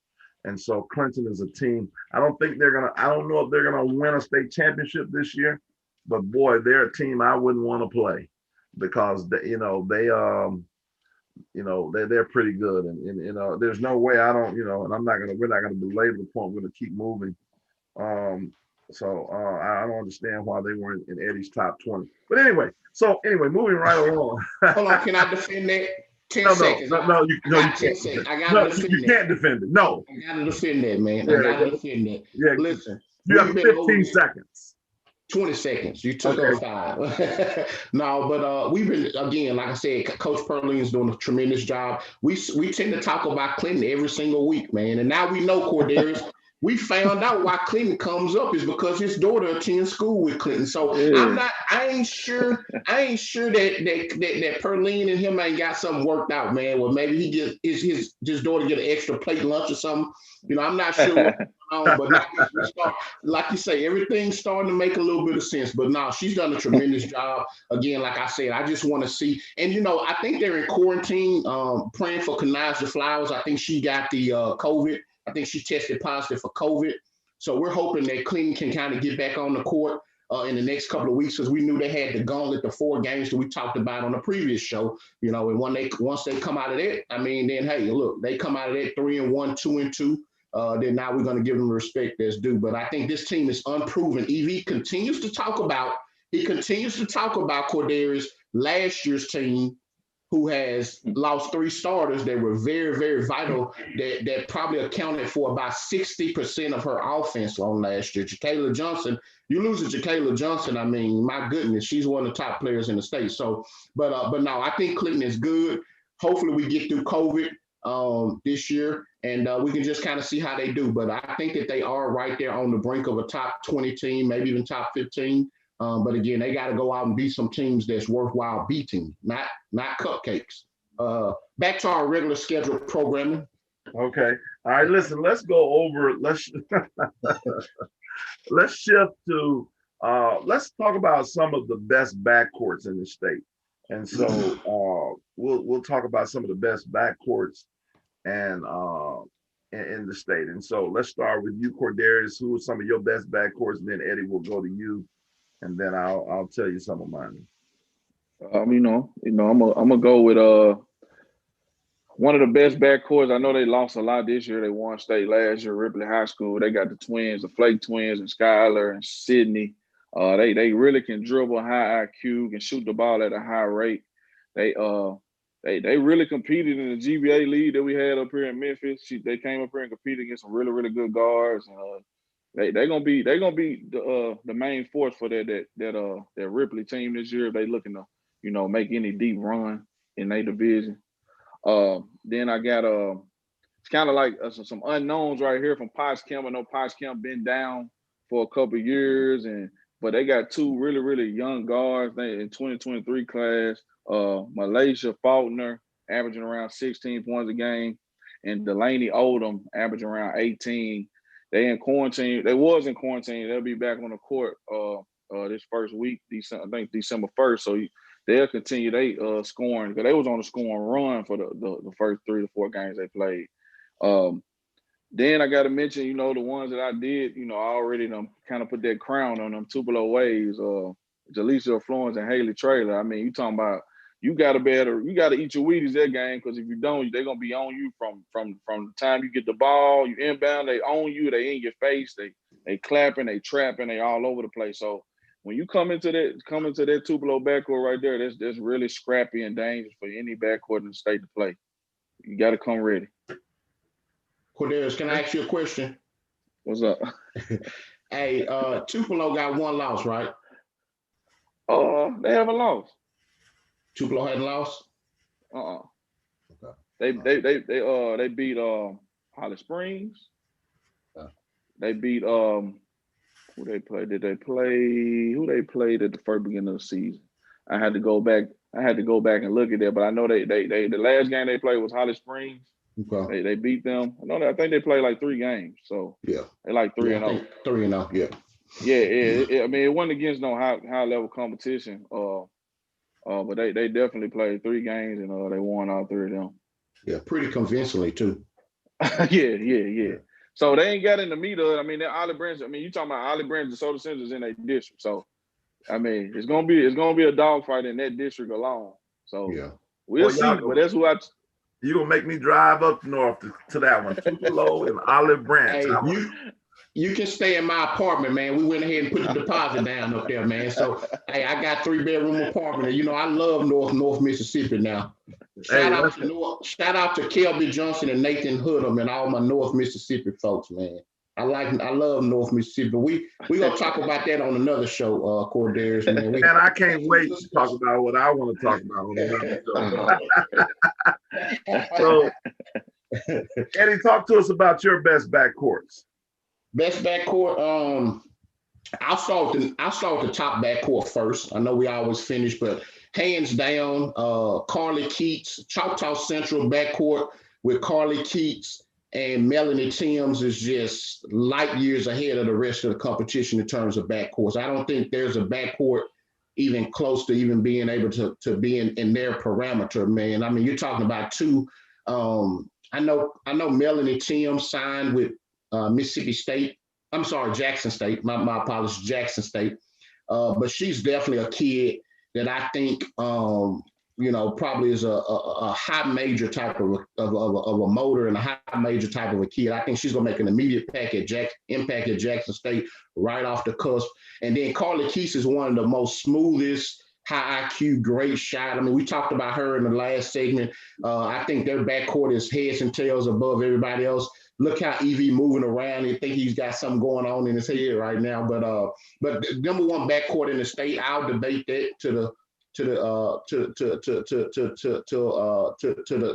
And so Clinton is a team. I don't know if they're going to win a state championship this year, but boy, they're a team I wouldn't want to play because they're pretty good. And there's no way I don't, and we're not going to belabor the point. We're going to keep moving. So I don't understand why they weren't in Eddie's top 20. But anyway, moving right along. Hold on, can I defend that? 10 seconds. No, you can't. You can't defend it. No. I gotta defend that, man. I gotta defend that. Yeah. Listen. You have 15 seconds. 20 seconds. You took over 5. No, but we've been, again, like I said, Coach Perline is doing a tremendous job. We tend to talk about Clinton every single week, man. And now we know, Cordarius, we found out why Clinton comes up is because his daughter attends school with Clinton. So yeah. I ain't sure that Perline and him ain't got something worked out, man. Well, maybe he get his daughter get an extra plate lunch or something. I'm not sure what's going on, but like you say, everything's starting to make a little bit of sense. But no, she's done a tremendous job. Again, like I said, I just want to see, and I think they're in quarantine, praying for Kanijah Flowers. I think she got the COVID. I think she tested positive for COVID. So we're hoping that Clinton can kind of get back on the court in the next couple of weeks, because we knew they had the gauntlet, the 4 games that we talked about on the previous show. And once they come out of that, I mean, then, hey, look, they come out of that 3-1, 2-2. Then now we're going to give them the respect that's due. But I think this team is unproven. EV continues to talk about Cordarius' last year's team, who has lost 3 starters that were very, very vital, that probably accounted for about 60% of her offense on last year. Jacayla Johnson, you lose to Jacayla Johnson, I mean, my goodness, she's one of the top players in the state. So, but no, I think Clinton is good. Hopefully we get through COVID this year, and we can just kind of see how they do. But I think that they are right there on the brink of a top 20 team, maybe even top 15. But again, they got to go out and beat some teams that's worthwhile beating, not cupcakes. Back to our regular scheduled programming. Okay. All right. Listen, let's go over. Let's shift to. Let's talk about some of the best backcourts in the state. And so we'll talk about some of the best backcourts and in the state. And so let's start with you, Cordarius. Who are some of your best backcourts? And then Eddie will go to you. And then I'll tell you some of mine. I'm gonna go with one of the best backcourts. I know they lost a lot this year. They won state last year, Ripley High School. They got the twins, the Flake twins, and Skylar and Sydney. They really can dribble, high IQ, can shoot the ball at a high rate. They really competed in the GBA league that we had up here in Memphis. They came up here and competed against some really, really good guards. They're gonna be the main force for that Ripley team this year if they looking to make any deep run in their division. Then I got it's kind of like some unknowns right here from Potts Kemp. I know Potts Kemp been down for a couple of years, but they got 2 really, really young guards in 2023 class. Malaysia Faulkner averaging around 16 points a game, and Delaney Odom averaging around 18. They in quarantine. They was in quarantine. They'll be back on the court this first week, December 1st. So they'll continue scoring because they was on a scoring run for the first 3 to 4 games they played. Then I got to mention, the ones that I did, I already kind of put that crown on them Tupelo Waves, Jaleesa Florence and Haley Traylor. I mean, you talking about you got to eat your Wheaties that game because if you don't, they're gonna be on you from the time you get the ball, you inbound, they own you, they in your face, they clapping, they trapping, they all over the place. So when you come into that Tupelo backcourt right there, that's really scrappy and dangerous for any backcourt in the state to play. You got to come ready. Cordarius, can I ask you a question? What's up? Hey, Tupelo got 1 loss, right? They haven't lost. Tupelo hadn't lost? Okay. They beat Holly Springs. They beat who they played? Who they played at the first beginning of the season? I had to go back and look at that, but I know they the last game they played was Holly Springs. Okay. They beat them. I think they played like 3 games. So yeah, they like 3-0. 3-0, yeah. Yeah. I mean, it wasn't against no high level competition. But they definitely played 3 games and they won all 3 of them. Yeah, pretty convincingly too. Yeah. So they ain't got in the meat of it. I mean, they're Olive Branch. I mean, you talking about Olive Branch, DeSoto Center's in their district. So, I mean, it's gonna be a dogfight in that district alone. So yeah, we'll see. But that's who you gonna make me drive up north to that one, Tupelo and Olive Branch. Hey, you can stay in my apartment, man. We went ahead and put the deposit down up there, man. So, hey, I got 3-bedroom apartment. And, I love North Mississippi now. Shout out to Kelby Johnson and Nathan Hoodham and all my North Mississippi folks, man. I love North Mississippi. But we gonna talk about that on another show, Cordarius, man. And I can't wait to talk about what I want to talk about on another show. So, Eddie, talk to us about your best backcourts. Best backcourt. I'll start with the top backcourt first. I know we always finish, but hands down, Carly Keats, Choctaw Central backcourt with Carly Keats and Melanie Timms is just light years ahead of the rest of the competition in terms of backcourts. I don't think there's a backcourt even close to even being able to be in their parameter, man. I mean, you're talking about 2. I know Melanie Timms signed with Mississippi State. I'm sorry, Jackson State. My apologies, Jackson State. But she's definitely a kid that I think probably is a high major type of a motor and a high major type of a kid. I think she's gonna make an immediate impact at Jackson State right off the cusp. And then Carly Keats is one of the most smoothest, high IQ, great shot. I mean, we talked about her in the last segment. I think their backcourt is heads and tails above everybody else. Look how Evie moving around. You think he's got something going on in his head right now. But the number one backcourt in the state, I'll debate that to the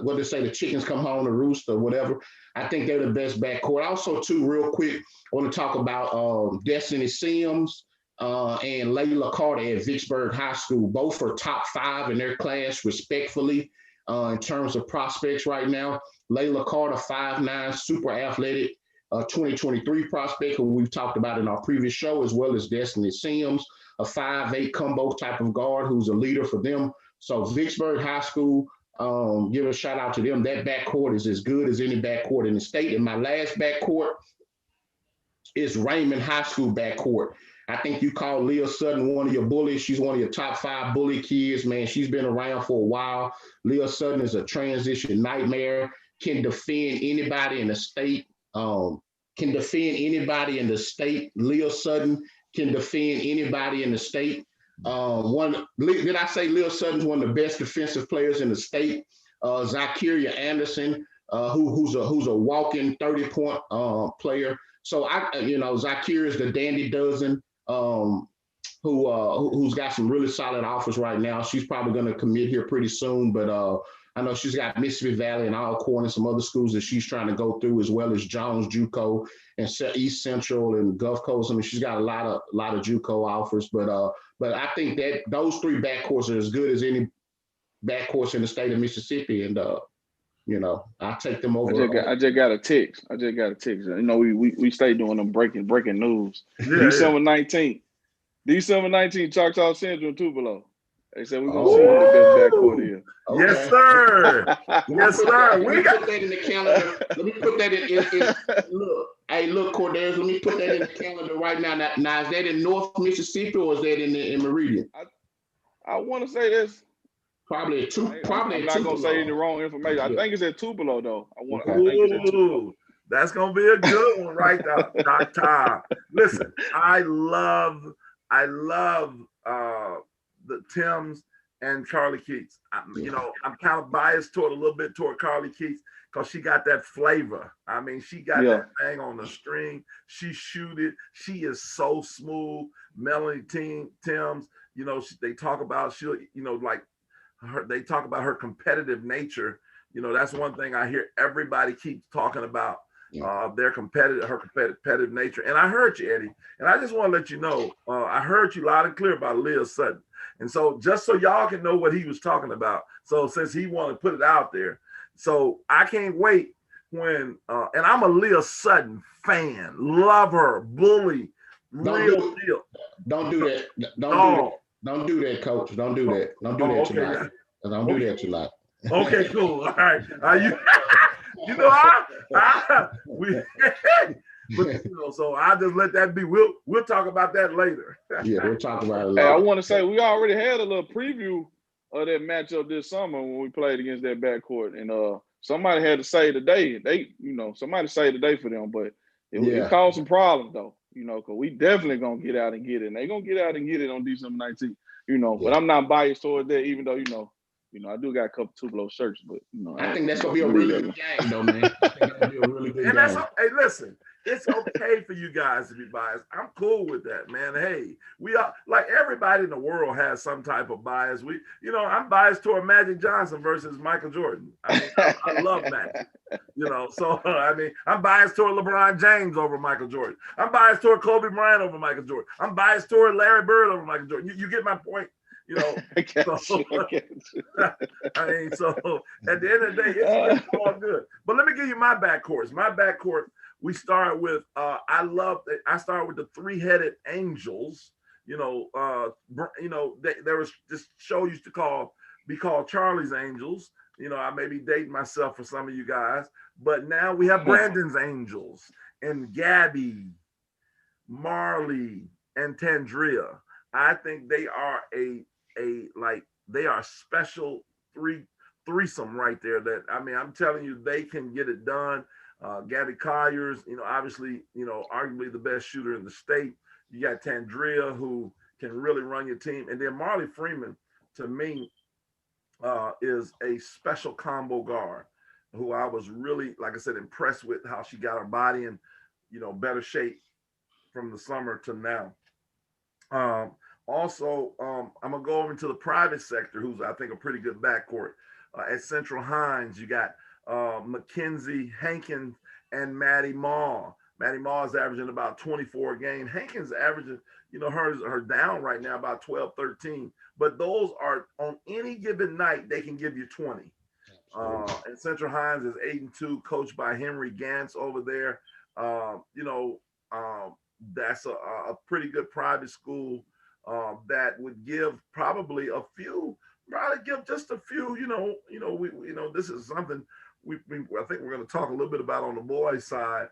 what they say, the chickens come home to roost or whatever. I think they're the best backcourt. Also, too, real quick, I want to talk about Destiny Sims and Layla Carter at Vicksburg High School. Both are top 5 in their class, respectfully, in terms of prospects right now. Layla Carter, 5'9", super athletic, 2023 prospect, who we've talked about in our previous show, as well as Destiny Sims, a 5'8" combo type of guard who's a leader for them. So Vicksburg High School, give a shout out to them. That backcourt is as good as any backcourt in the state. And my last backcourt is Raymond High School backcourt. I think you call Leah Sutton one of your bullies. She's one of your top 5 bully kids, man. She's been around for a while. Leah Sutton is a transition nightmare, can defend anybody in the state. Leah Sutton can defend anybody in the state. Did I say Leah Sutton's one of the best defensive players in the state? Zakiria Anderson, who's a walking 30-point player. So Zakiria is the dandy dozen, who's got some really solid offers right now. She's probably going to commit here pretty soon, but I know she's got Mississippi Valley and Alcorn and some other schools that she's trying to go through, as well as Jones JUCO and East Central and Gulf Coast. I mean, she's got a lot of JUCO offers, but I think that those 3 backcourts are as good as any backcourts in the state of Mississippi, and I take them over. I just got a text. You know, we stay doing them breaking news. December 19th, Choctaw Central and Tupelo. They said we're gonna see who the best backcourt is. Okay. Yes, sir. Yes, sir. Let me put that in the calendar. Let me put that in look, Cordarius, let me put that in the calendar right now. Now, is that in North Mississippi or is that in Meridian? I want to say this. Probably at I'm not gonna say any wrong information. Yeah. I think it's at Tupelo though. I think it's at Tupelo. That's gonna be a good one right there, Doctor. Listen, I love the Tims and Carly Keats. I'm kind of biased a little bit toward Carly Keats because she got that flavor. I mean, she got that thing on the string. She shoot it. She is so smooth. Melanie Tims, they talk about they talk about her competitive nature. That's one thing I hear everybody keeps talking about. Her competitive nature. And I heard you, Eddie. And I just want to let you know, I heard you loud and clear about Leah Sutton. And so just so y'all can know what he was talking about. So since he wanted to put it out there. So I can't wait when, and I'm a Leah Sutton fan. Love her. Bully. Real deal. Don't do that. Don't do that, coach. Don't do that. Don't do that tonight. Don't do that tonight. Okay, cool. All right. So I'll just let that be. We'll talk about that later. Yeah, we'll talk about it later. Hey, I want to say we already had a little preview of that matchup this summer when we played against that backcourt, and somebody had to save the day. Somebody saved the day for them, but it caused some problems though. Because we definitely gonna get out and get it. And they gonna get out and get it on December 19th. But I'm not biased toward that, even though I do got a couple Tupelo shirts, but I think that's gonna be a really good game, though, man. I think that'll be a really good game. Hey, listen, it's okay for you guys to be biased. I'm cool with that, man. Hey, we are like everybody in the world has some type of bias. I'm biased toward Magic Johnson versus Michael Jordan. I mean, I love Magic. So I'm biased toward LeBron James over Michael Jordan. I'm biased toward Kobe Bryant over Michael Jordan. I'm biased toward Larry Bird over Michael Jordan. You get my point? So at the end of the day, it's all good. But let me give you my backcourt. My backcourt, we start with I started with the 3-headed angels. There was this show used to be called Charlie's Angels. I may be dating myself for some of you guys, but now we have Brandon's Angels and Gabby, Marley, and Tandria. I think they are they are special threesome right there. That I'm telling you, they can get it done. Gabby Colliers, obviously, arguably the best shooter in the state. You got Tandria, who can really run your team. And then Marley Freeman, to me, is a special combo guard who I was really, like I said, impressed with how she got her body in, better shape from the summer to now. I'm gonna go over into the private sector, who's I think a pretty good backcourt. At Central Hines, you got Mackenzie Hankins and Maddie Maw. Maddie Maw is averaging about 24 a game. Hankins averaging, her down right now about 12, 13. But those are on any given night, they can give you 20. And Central Hines is 8-2, coached by Henry Gantz over there. That's a pretty good private school that would give probably give just a few. This is something I think we're going to talk a little bit about on the boys' side.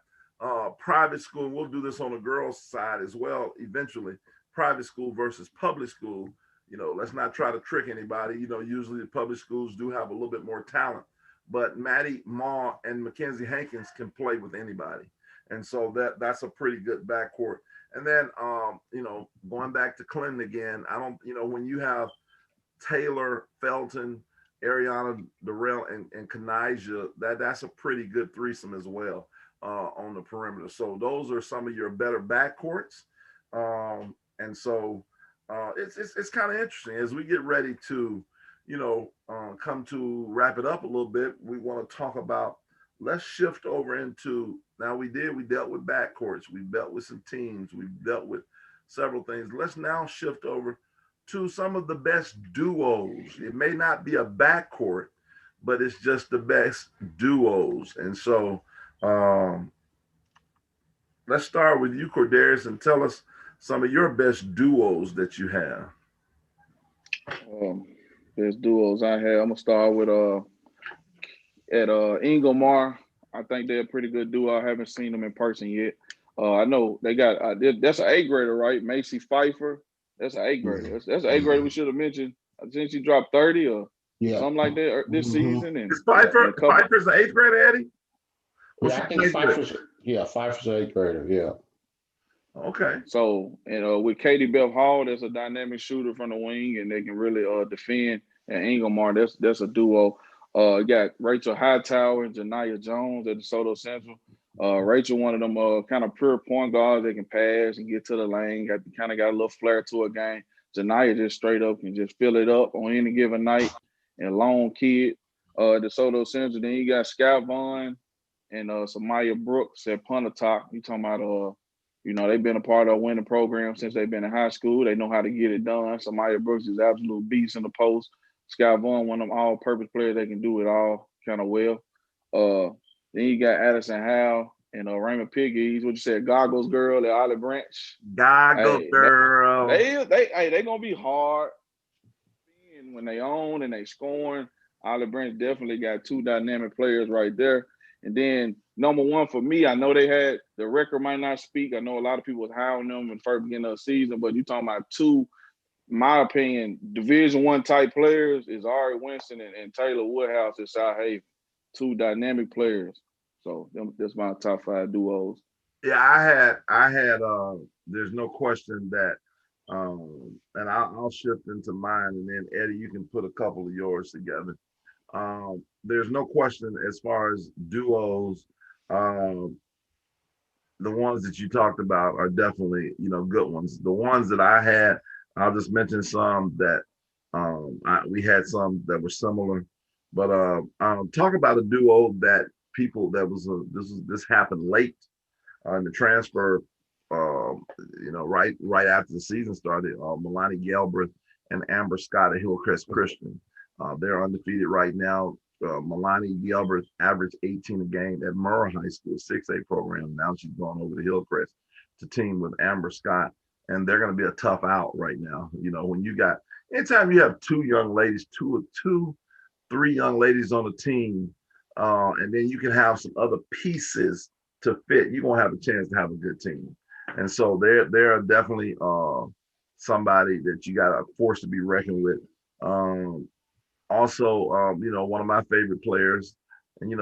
Private school, we'll do this on the girls' side as well eventually. Private school versus public school. Let's not try to trick anybody. Usually the public schools do have a little bit more talent, but Maddie Maw and Mackenzie Hankins can play with anybody. And so that's a pretty good backcourt. And then, going back to Clinton again, when you have Taylor, Felton, Ariana Durrell, and Kanijah, that's a pretty good threesome as well on the perimeter. So those are some of your better backcourts. And so it's kind of interesting as we get ready to, come to wrap it up a little bit. We want to talk about, let's shift over into, now we dealt with backcourts, we dealt with some teams, we've dealt with several things. Let's now shift over to some of the best duos. It may not be a backcourt, but it's just the best duos. And so let's start with you, Cordarius, and tell us some of your best duos that you have. Best duos I have. I'm gonna start with at Ingomar. I think they're a pretty good duo. I haven't seen them in person yet. I know they got that's an 8th grader, right? Macy Pfeiffer. That's an 8th grader. That's an 8th grader we should have mentioned. I think she dropped 30 or something like that this season. And is Pfeiffer's an 8th grader, Eddie? I think Pfeiffer's an 8th grader. Yeah. Okay. So, and with Katie Beth Hall, that's a dynamic shooter from the wing, and they can really defend. And Ingomar, that's a duo. Got Rachel Hightower and Janiyah Jones at DeSoto Central. Rachel, one of them kind of pure point guards that can pass and get to the lane. Got a little flair to her game. Janiyah just straight up can just fill it up on any given night. And long kid, DeSoto Central. Then you got Scott Vaughn and Samaya Brooks at Pontotoc. You talking about they've been a part of a winning program since they've been in high school. They know how to get it done. Samaya Brooks is absolute beast in the post. Scott Vaughn, one of them all-purpose players, they can do it all kind of well. Then you got Addison Howe and Raymond Piggy. He's what you said, Goggles girl at Olive Branch. Goggles girl. They gonna be hard when they own and they scoring. Olive Branch definitely got 2 dynamic players right there. And then number 1 for me, I know they had the record might not speak. I know a lot of people was high on them in the first beginning of the season, but you talking about 2. My opinion, Division I type players is Ari Winston and Taylor Woodhouse at South Haven. 2 dynamic players. So that's my top 5 duos. Yeah, I had there's no question that and I'll shift into mine, and then Eddie, you can put a couple of yours together. There's no question as far as duos, the ones that you talked about are definitely, good ones. The ones that I had, I'll just mention some that we had some that were similar, but talk about a duo that this happened late in the transfer, right after the season started. Melanie Gelbreth and Amber Scott at Hillcrest Christian. They're undefeated right now. Melanie Gelbreth averaged 18 a game at Murrah High School, 6A program. Now she's going over to Hillcrest to team with Amber Scott. And they're going to be a tough out right now. When you got, anytime you have 2 young ladies, 3 young ladies on a team, and then you can have some other pieces to fit, you're going to have a chance to have a good team. And so they're definitely somebody that you got a force to be reckoned with. Also, one of my favorite players, and,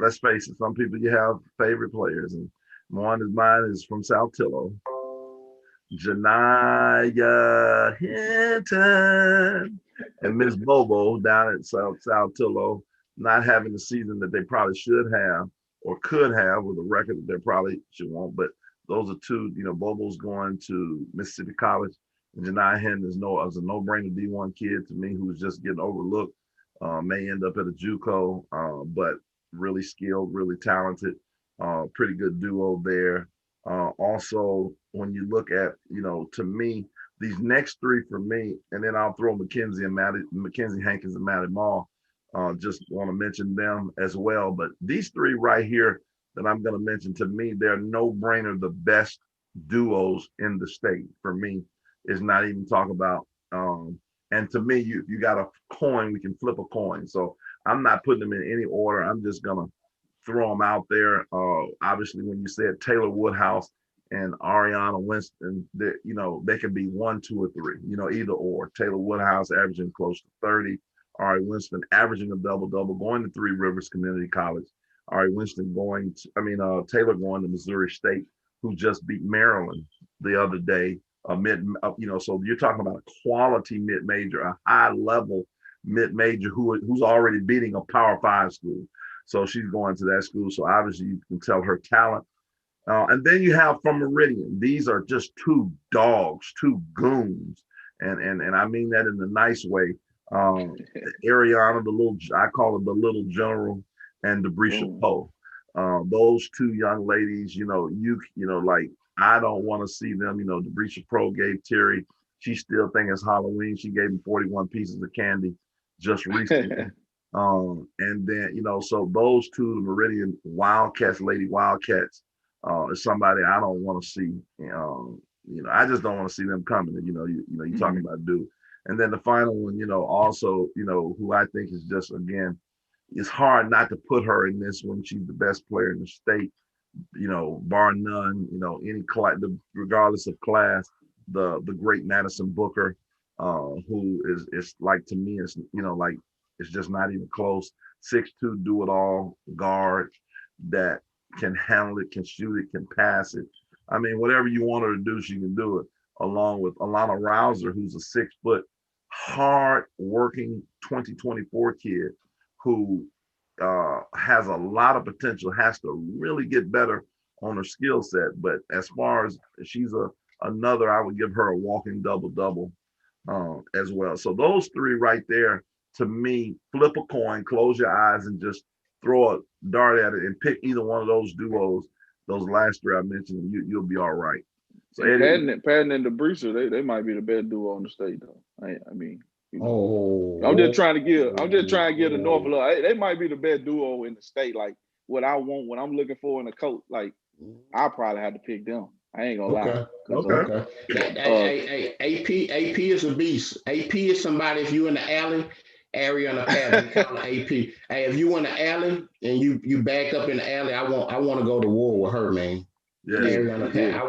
let's face it, some people you have favorite players, and mine is from South Tillo. Janiyah Hinton, and Miss Bobo down at South Tillo, not having the season that they probably should have or could have with a record that they probably should want. But those are two, Bobo's going to Mississippi College. And Janiyah Hinton is a no-brainer D1 kid to me who's just getting overlooked. May end up at a JUCO, but really skilled, really talented, pretty good duo there. Also, when you look at, to me, these next three for me, and then I'll throw Mackenzie Hankins and Maddie Mall. Just want to mention them as well. But these three right here that I'm going to mention, to me, they're no-brainer the best duos in the state. For me, is not even talk about. And to me, you got a coin, we can flip a coin. So I'm not putting them in any order. I'm just going to throw them out there. Obviously, when you said Taylor Woodhouse and Ariana Winston, they can be 1, 2, or 3, either or. Taylor Woodhouse averaging close to 30. Ari Winston averaging a double-double, going to Three Rivers Community College. Ari Winston Taylor going to Missouri State, who just beat Maryland the other day. So you're talking about a quality mid-major, a high-level mid-major who's already beating a Power 5 school. So she's going to that school. So obviously you can tell her talent. And then you have from Meridian. These are just two dogs, two goons. And I mean that in a nice way. Ariana, I call her the little general, and Debrisha Poe. Those two young ladies, like I don't want to see them. Debrisha Poe gave Terry, she still think it's Halloween. She gave him 41 pieces of candy just recently. And then, so those two, the Meridian Wildcats, Lady Wildcats, is somebody I don't want to see. I just don't want to see them coming. You're talking about Duke. And then the final one, also, who I think is just, again, it's hard not to put her in this one. She's the best player in the state, bar none, any class, regardless of class, the great Madison Booker, who is like, to me, it's, it's just not even close. 6'2", do it all guard that can handle it, can shoot it, can pass it. I mean, whatever you want her to do, she can do it. Along with Alana Rouser, who's a 6-foot, hard-working 2024 kid who has a lot of potential, has to really get better on her skill set. But as far as she's another, I would give her a walking double-double as well. So those three right there, to me, flip a coin, close your eyes, and just throw a dart at it and pick either one of those duos. Those last three I mentioned, you'll be all right. So Patton and Debrisha, they might be the best duo on the state, though. I'm just trying to give the North a look. They might be the best duo in the state. Like what I want, what I'm looking for in a coach. Like I probably have to pick them. I ain't gonna lie. Okay. AP is a beast. AP is somebody. If you in the alley, area on the path, we call it AP. Hey, if you in the alley and you back up in the alley, I want to go to war with her, man. Yeah. Area on the path.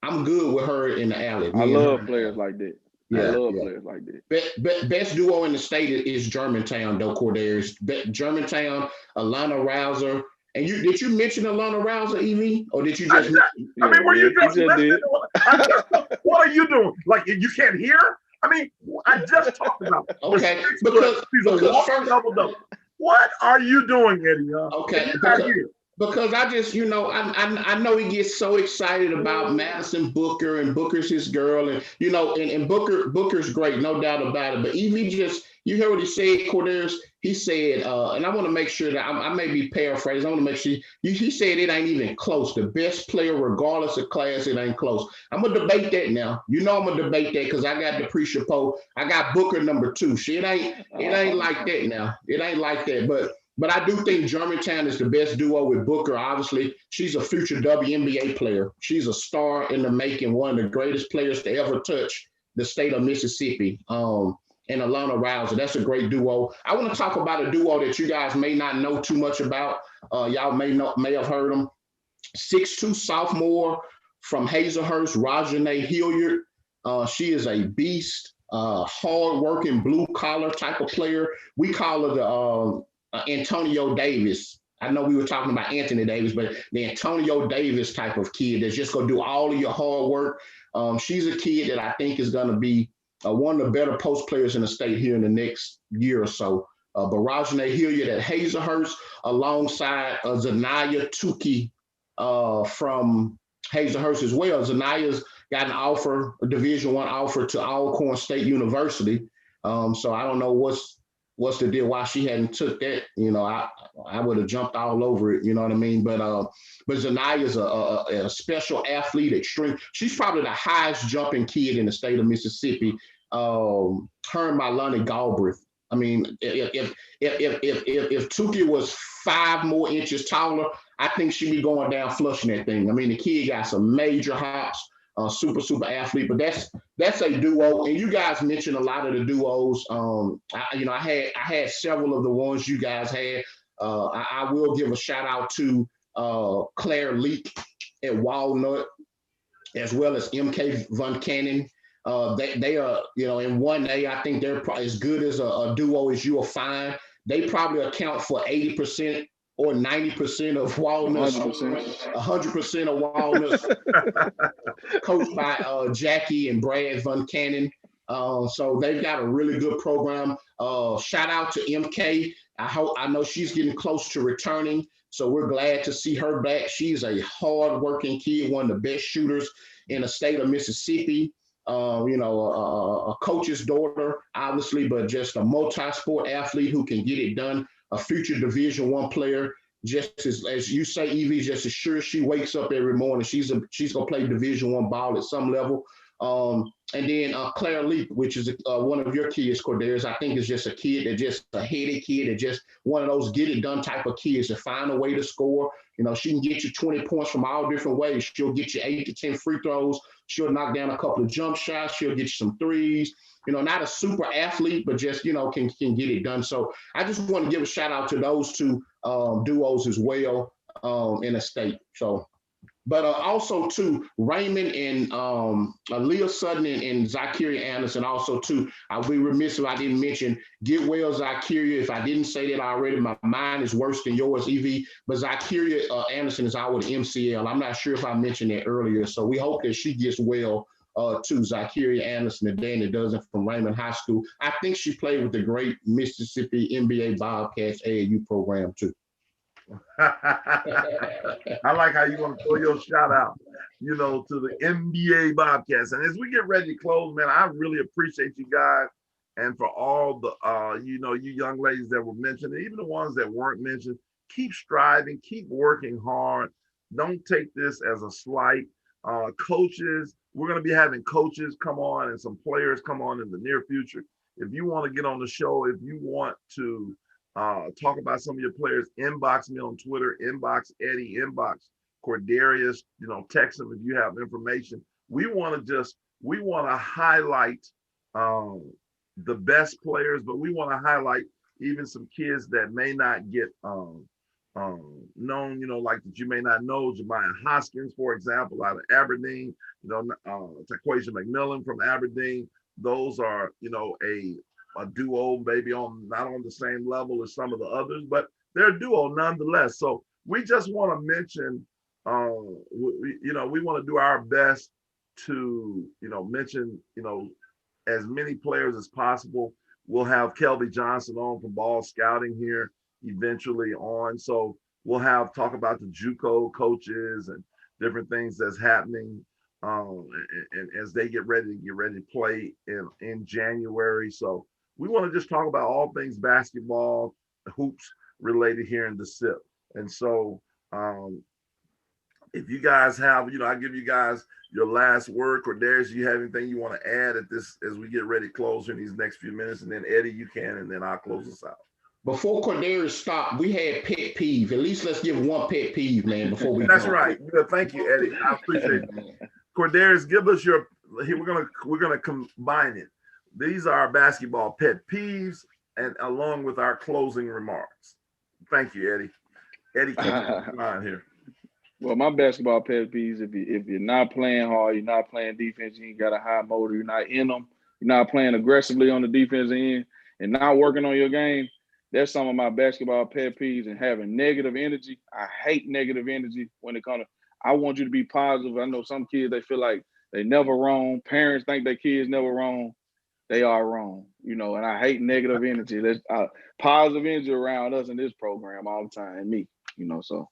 I'm good with her in the alley. I love players like that. Yeah, I love players like that. Best duo in the state is Germantown, though, Cordarius. Germantown, Alana Rouser. And did you mention Alana Rouser, Evie? Or did you just... were you just listening? What are you doing? Like, you can't hear? I mean, I just talked about it. Okay. She's a walking double-double. What are you doing, Eddie? Okay. Because I just, I know he gets so excited about Madison Booker, and Booker's his girl, and and Booker's great, no doubt about it. But Evie you heard what he said, Cordarius. He said, and I want to make sure that I may be paraphrasing. I want to make sure he said it ain't even close. The best player, regardless of class, it ain't close. I'm gonna debate that now. I'm gonna debate that because I got Debrisha Poe. I got Booker number 2. It ain't like that now. It ain't like that, But I do think Germantown is the best duo with Booker. Obviously, she's a future WNBA player. She's a star in the making, one of the greatest players to ever touch the state of Mississippi. And Alana Rouser, that's a great duo. I want to talk about a duo that you guys may not know too much about. Y'all may have heard them. 6'2" sophomore from Hazelhurst, Rajanae Hilliard. She is a beast, hard-working, blue-collar type of player. We call her the Antonio Davis I know we were talking about Anthony Davis, but the Antonio Davis type of kid that's just going to do all of your hard work. She's a kid that I think is going to be one of the better post players in the state here in the next year or so. But Rajane Hilliard at Hazelhurst alongside Zanaya Tukey from Hazelhurst as well. Zanaya's got an offer, a Division I offer to Alcorn State University. So I don't know what's the deal, why she hadn't took that. You know, I would have jumped all over it, you know what I mean? But Zanaya's a special athlete, extreme. She's probably the highest jumping kid in the state of Mississippi. Her and Milani Galbraith. I mean, if Tukey was 5 more inches taller, I think she'd be going down flushing that thing. I mean, the kid got some major hops, super athlete, but that's a duo. And you guys mentioned a lot of the duos. I had several of the ones you guys had. I will give a shout out to Claire Leak at Walnut, as well as MK Von Cannon. They are, in 1A, I think they're as good as a duo as you'll find. They probably account for 80% or 90% of Walnuts, 100% of Walnuts, coached by Jackie and Brad Von Cannon. So they've got a really good program. Shout out to MK. I know she's getting close to returning, so we're glad to see her back. She's a hard-working kid, one of the best shooters in the state of Mississippi. A coach's daughter, obviously, but just a multi-sport athlete who can get it done. A future Division I player, just as you say, Evie, just as sure as she wakes up every morning, she's gonna play Division I ball at some level. And then Claire Leap, which is one of your kids, Cordarius, I think is just a kid that just a heady kid, that just one of those get it done type of kids that find a way to score. She can get you 20 points from all different ways. She'll get you 8 to 10 free throws. She'll knock down a couple of jump shots. She'll get you some threes. Not a super athlete, but just, can get it done. So I just want to give a shout out to those two duos as well in the state. So, but also too, Raymond and Aaliyah Sutton and Zakiria Anderson also too. I'll be remiss if I didn't mention get well Zakiria. If I didn't say that already, my mind is worse than yours, Evie. But Zakiria Anderson is out with MCL. I'm not sure if I mentioned that earlier. So we hope that she gets well too. Zakiria Anderson, and Danny Dozen from Raymond High School. I think she played with the great Mississippi NBA Bobcats AAU program too. I like how you want to throw your shout out, to the NBA Bobcats. And as we get ready to close, man, I really appreciate you guys, and for all the, you young ladies that were mentioned, and even the ones that weren't mentioned. Keep striving, keep working hard. Don't take this as a slight. Coaches, we're going to be having coaches come on and some players come on in the near future. If you want to get on the show, if you want to talk about some of your players, inbox me on Twitter, inbox Eddie, inbox Cordarius, text them if you have information. We want to highlight the best players, but we want to highlight even some kids that may not get known, like that you may not know. Jemiah Hoskins, for example, out of Aberdeen, Taquasia McMillan from Aberdeen. Those are, a duo, maybe not on the same level as some of the others, but they're a duo nonetheless. So we just want to mention, we want to do our best to, mention, as many players as possible. We'll have Kelby Johnson on from Ball Scouting here eventually on. So we'll talk about the JUCO coaches and different things that's happening. And as they get ready to play in January. So we want to just talk about all things basketball, hoops related here in the SIP. And so if you guys have, I give you guys your last word. Cordarius, you have anything you want to add at this as we get ready to close in these next few minutes? And then Eddie, you can, and then I'll close us out. Before Cordarius stopped, we had pet peeve. At least let's give one pet peeve, man, before we That's go. Right. Good. Thank you, Eddie. I appreciate it. Cordarius, give us your, we're gonna combine it. These are our basketball pet peeves, and along with our closing remarks. Thank you, Eddie. Eddie, come on here. Well, my basketball pet peeves, if you're not playing hard, you're not playing defense, you ain't got a high motor, you're not in them, you're not playing aggressively on the defense end, and not working on your game, That's some of my basketball pet peeves, and having negative energy. I hate negative energy when it comes to, I want you to be positive. I know some kids, they feel like they never wrong. Parents think their kids never wrong. They are wrong, and I hate negative energy. There's positive energy around us in this program all the time, and me, so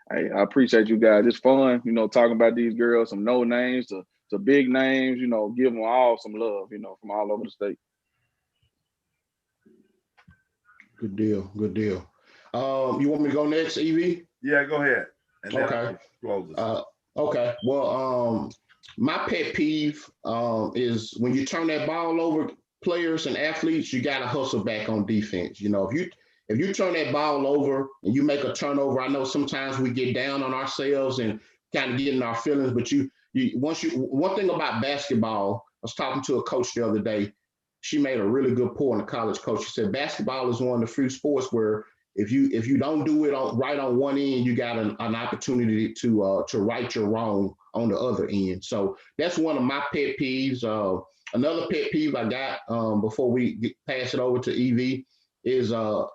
I appreciate you guys. It's fun, talking about these girls, some no names to big names, give them all some love, from all over the state. Good deal. Good deal. You want me to go next, Evie? Yeah, go ahead. And then okay. Close this. Okay. Well, my pet peeve is when you turn that ball over, players and athletes, you got to hustle back on defense. If you turn that ball over and you make a turnover, I know sometimes we get down on ourselves and kind of get in our feelings, but one thing about basketball, I was talking to a coach the other day. She made a really good point, a college coach. She said basketball is one of the few sports where if you don't do it right on one end, you got an opportunity to right your wrong on the other end. So that's one of my pet peeves. Another pet peeve I got before we pass it over to EV is we're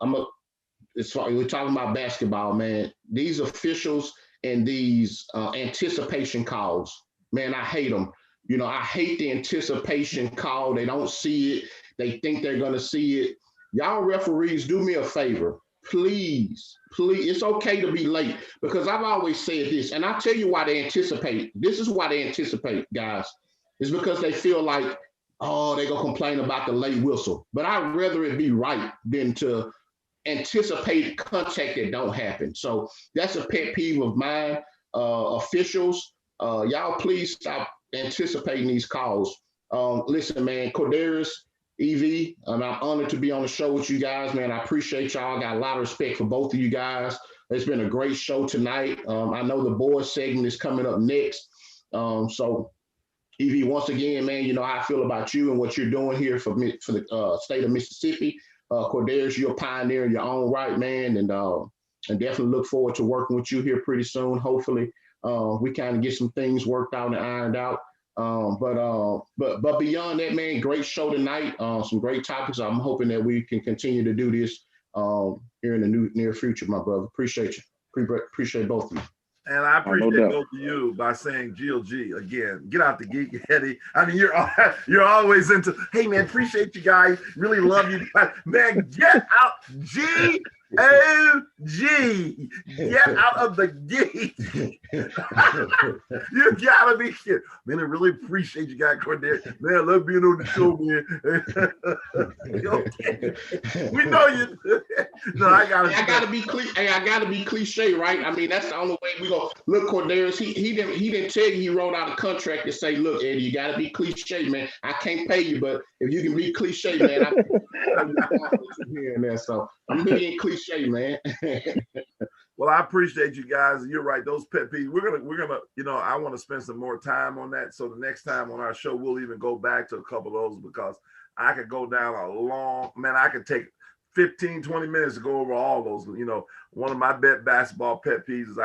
talking about basketball, man. These officials and these anticipation calls, man, I hate them. I hate the anticipation call. They don't see it. They think they're going to see it. Y'all referees, do me a favor. Please. It's okay to be late because I've always said this, and I'll tell you why they anticipate. This is why they anticipate, guys. It's because they feel like, oh, they're going to complain about the late whistle. But I'd rather it be right than to anticipate contact that don't happen. So that's a pet peeve of mine. Officials, y'all please stop anticipating these calls. Listen, man, Cordarius, EV, and I'm honored to be on the show with you guys, man. I appreciate y'all. I got a lot of respect for both of you guys. It's been a great show tonight. I know the boys segment is coming up next. So, EV, once again, man, you know how I feel about you and what you're doing here for the state of Mississippi. Cordarius, you're a pioneer in your own right, man, and definitely look forward to working with you here pretty soon. Hopefully, we kind of get some things worked out and ironed out. But beyond that, man, great show tonight. Some great topics. I'm hoping that we can continue to do this here in the near future, my brother. Appreciate you. Appreciate both of you. And I appreciate both of you by saying GLG again. Get out the geek, Eddie. I mean, you're always into. Hey, man, appreciate you guys. Really love you, man. Get out, GOG. Get out of the gate. You gotta be kidding, man. I really appreciate you guys, Cordarius. Man, I love being on the show, man. Okay. We know you. No, I gotta be cliche, right? I mean, that's the only way we go. Look, Cordarius, he didn't tell you he wrote out a contract to say, look, Eddie, you gotta be cliche, man. I can't pay you, but if you can be cliche, man, I'm hearing that. So I'm being cliche, man. Well, I appreciate you guys. You're right. Those pet peeves, we're gonna, I want to spend some more time on that. So the next time on our show, we'll even go back to a couple of those because I could go down I could take 15, 20 minutes to go over all those. One of my basketball pet peeves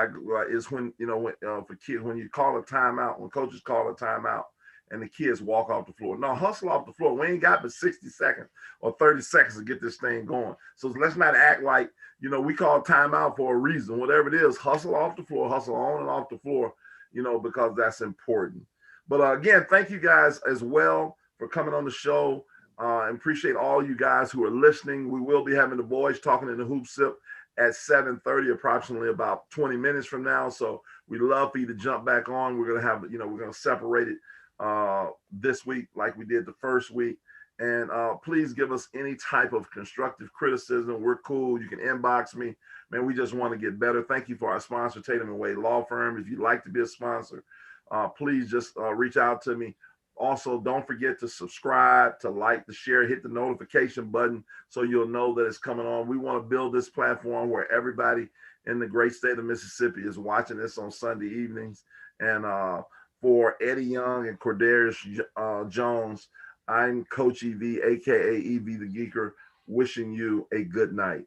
is when, for kids, when you call a timeout, when coaches call a timeout and the kids walk off the floor. No, hustle off the floor. We ain't got but 60 seconds or 30 seconds to get this thing going. So let's not act like, we call timeout for a reason. Whatever it is, hustle off the floor, hustle on and off the floor, because that's important. But again, thank you guys as well for coming on the show. And appreciate all you guys who are listening. We will be having the boys talking in the Hoop Sip at 7:30, approximately about 20 minutes from now. So we'd love for you to jump back on. We're going to have, we're going to separate it this week like we did the first week. And please give us any type of constructive criticism. We're cool. You can inbox me. Man, we just want to get better. Thank you for our sponsor, Tatum & Wade Law Firm. If you'd like to be a sponsor, please just reach out to me. Also, don't forget to subscribe, to like, to share, hit the notification button so you'll know that it's coming on. We want to build this platform where everybody in the great state of Mississippi is watching this on Sunday evenings. And for Eddie Young and Cordarius Jones, I'm Coach EV, aka EV the Geeker, wishing you a good night.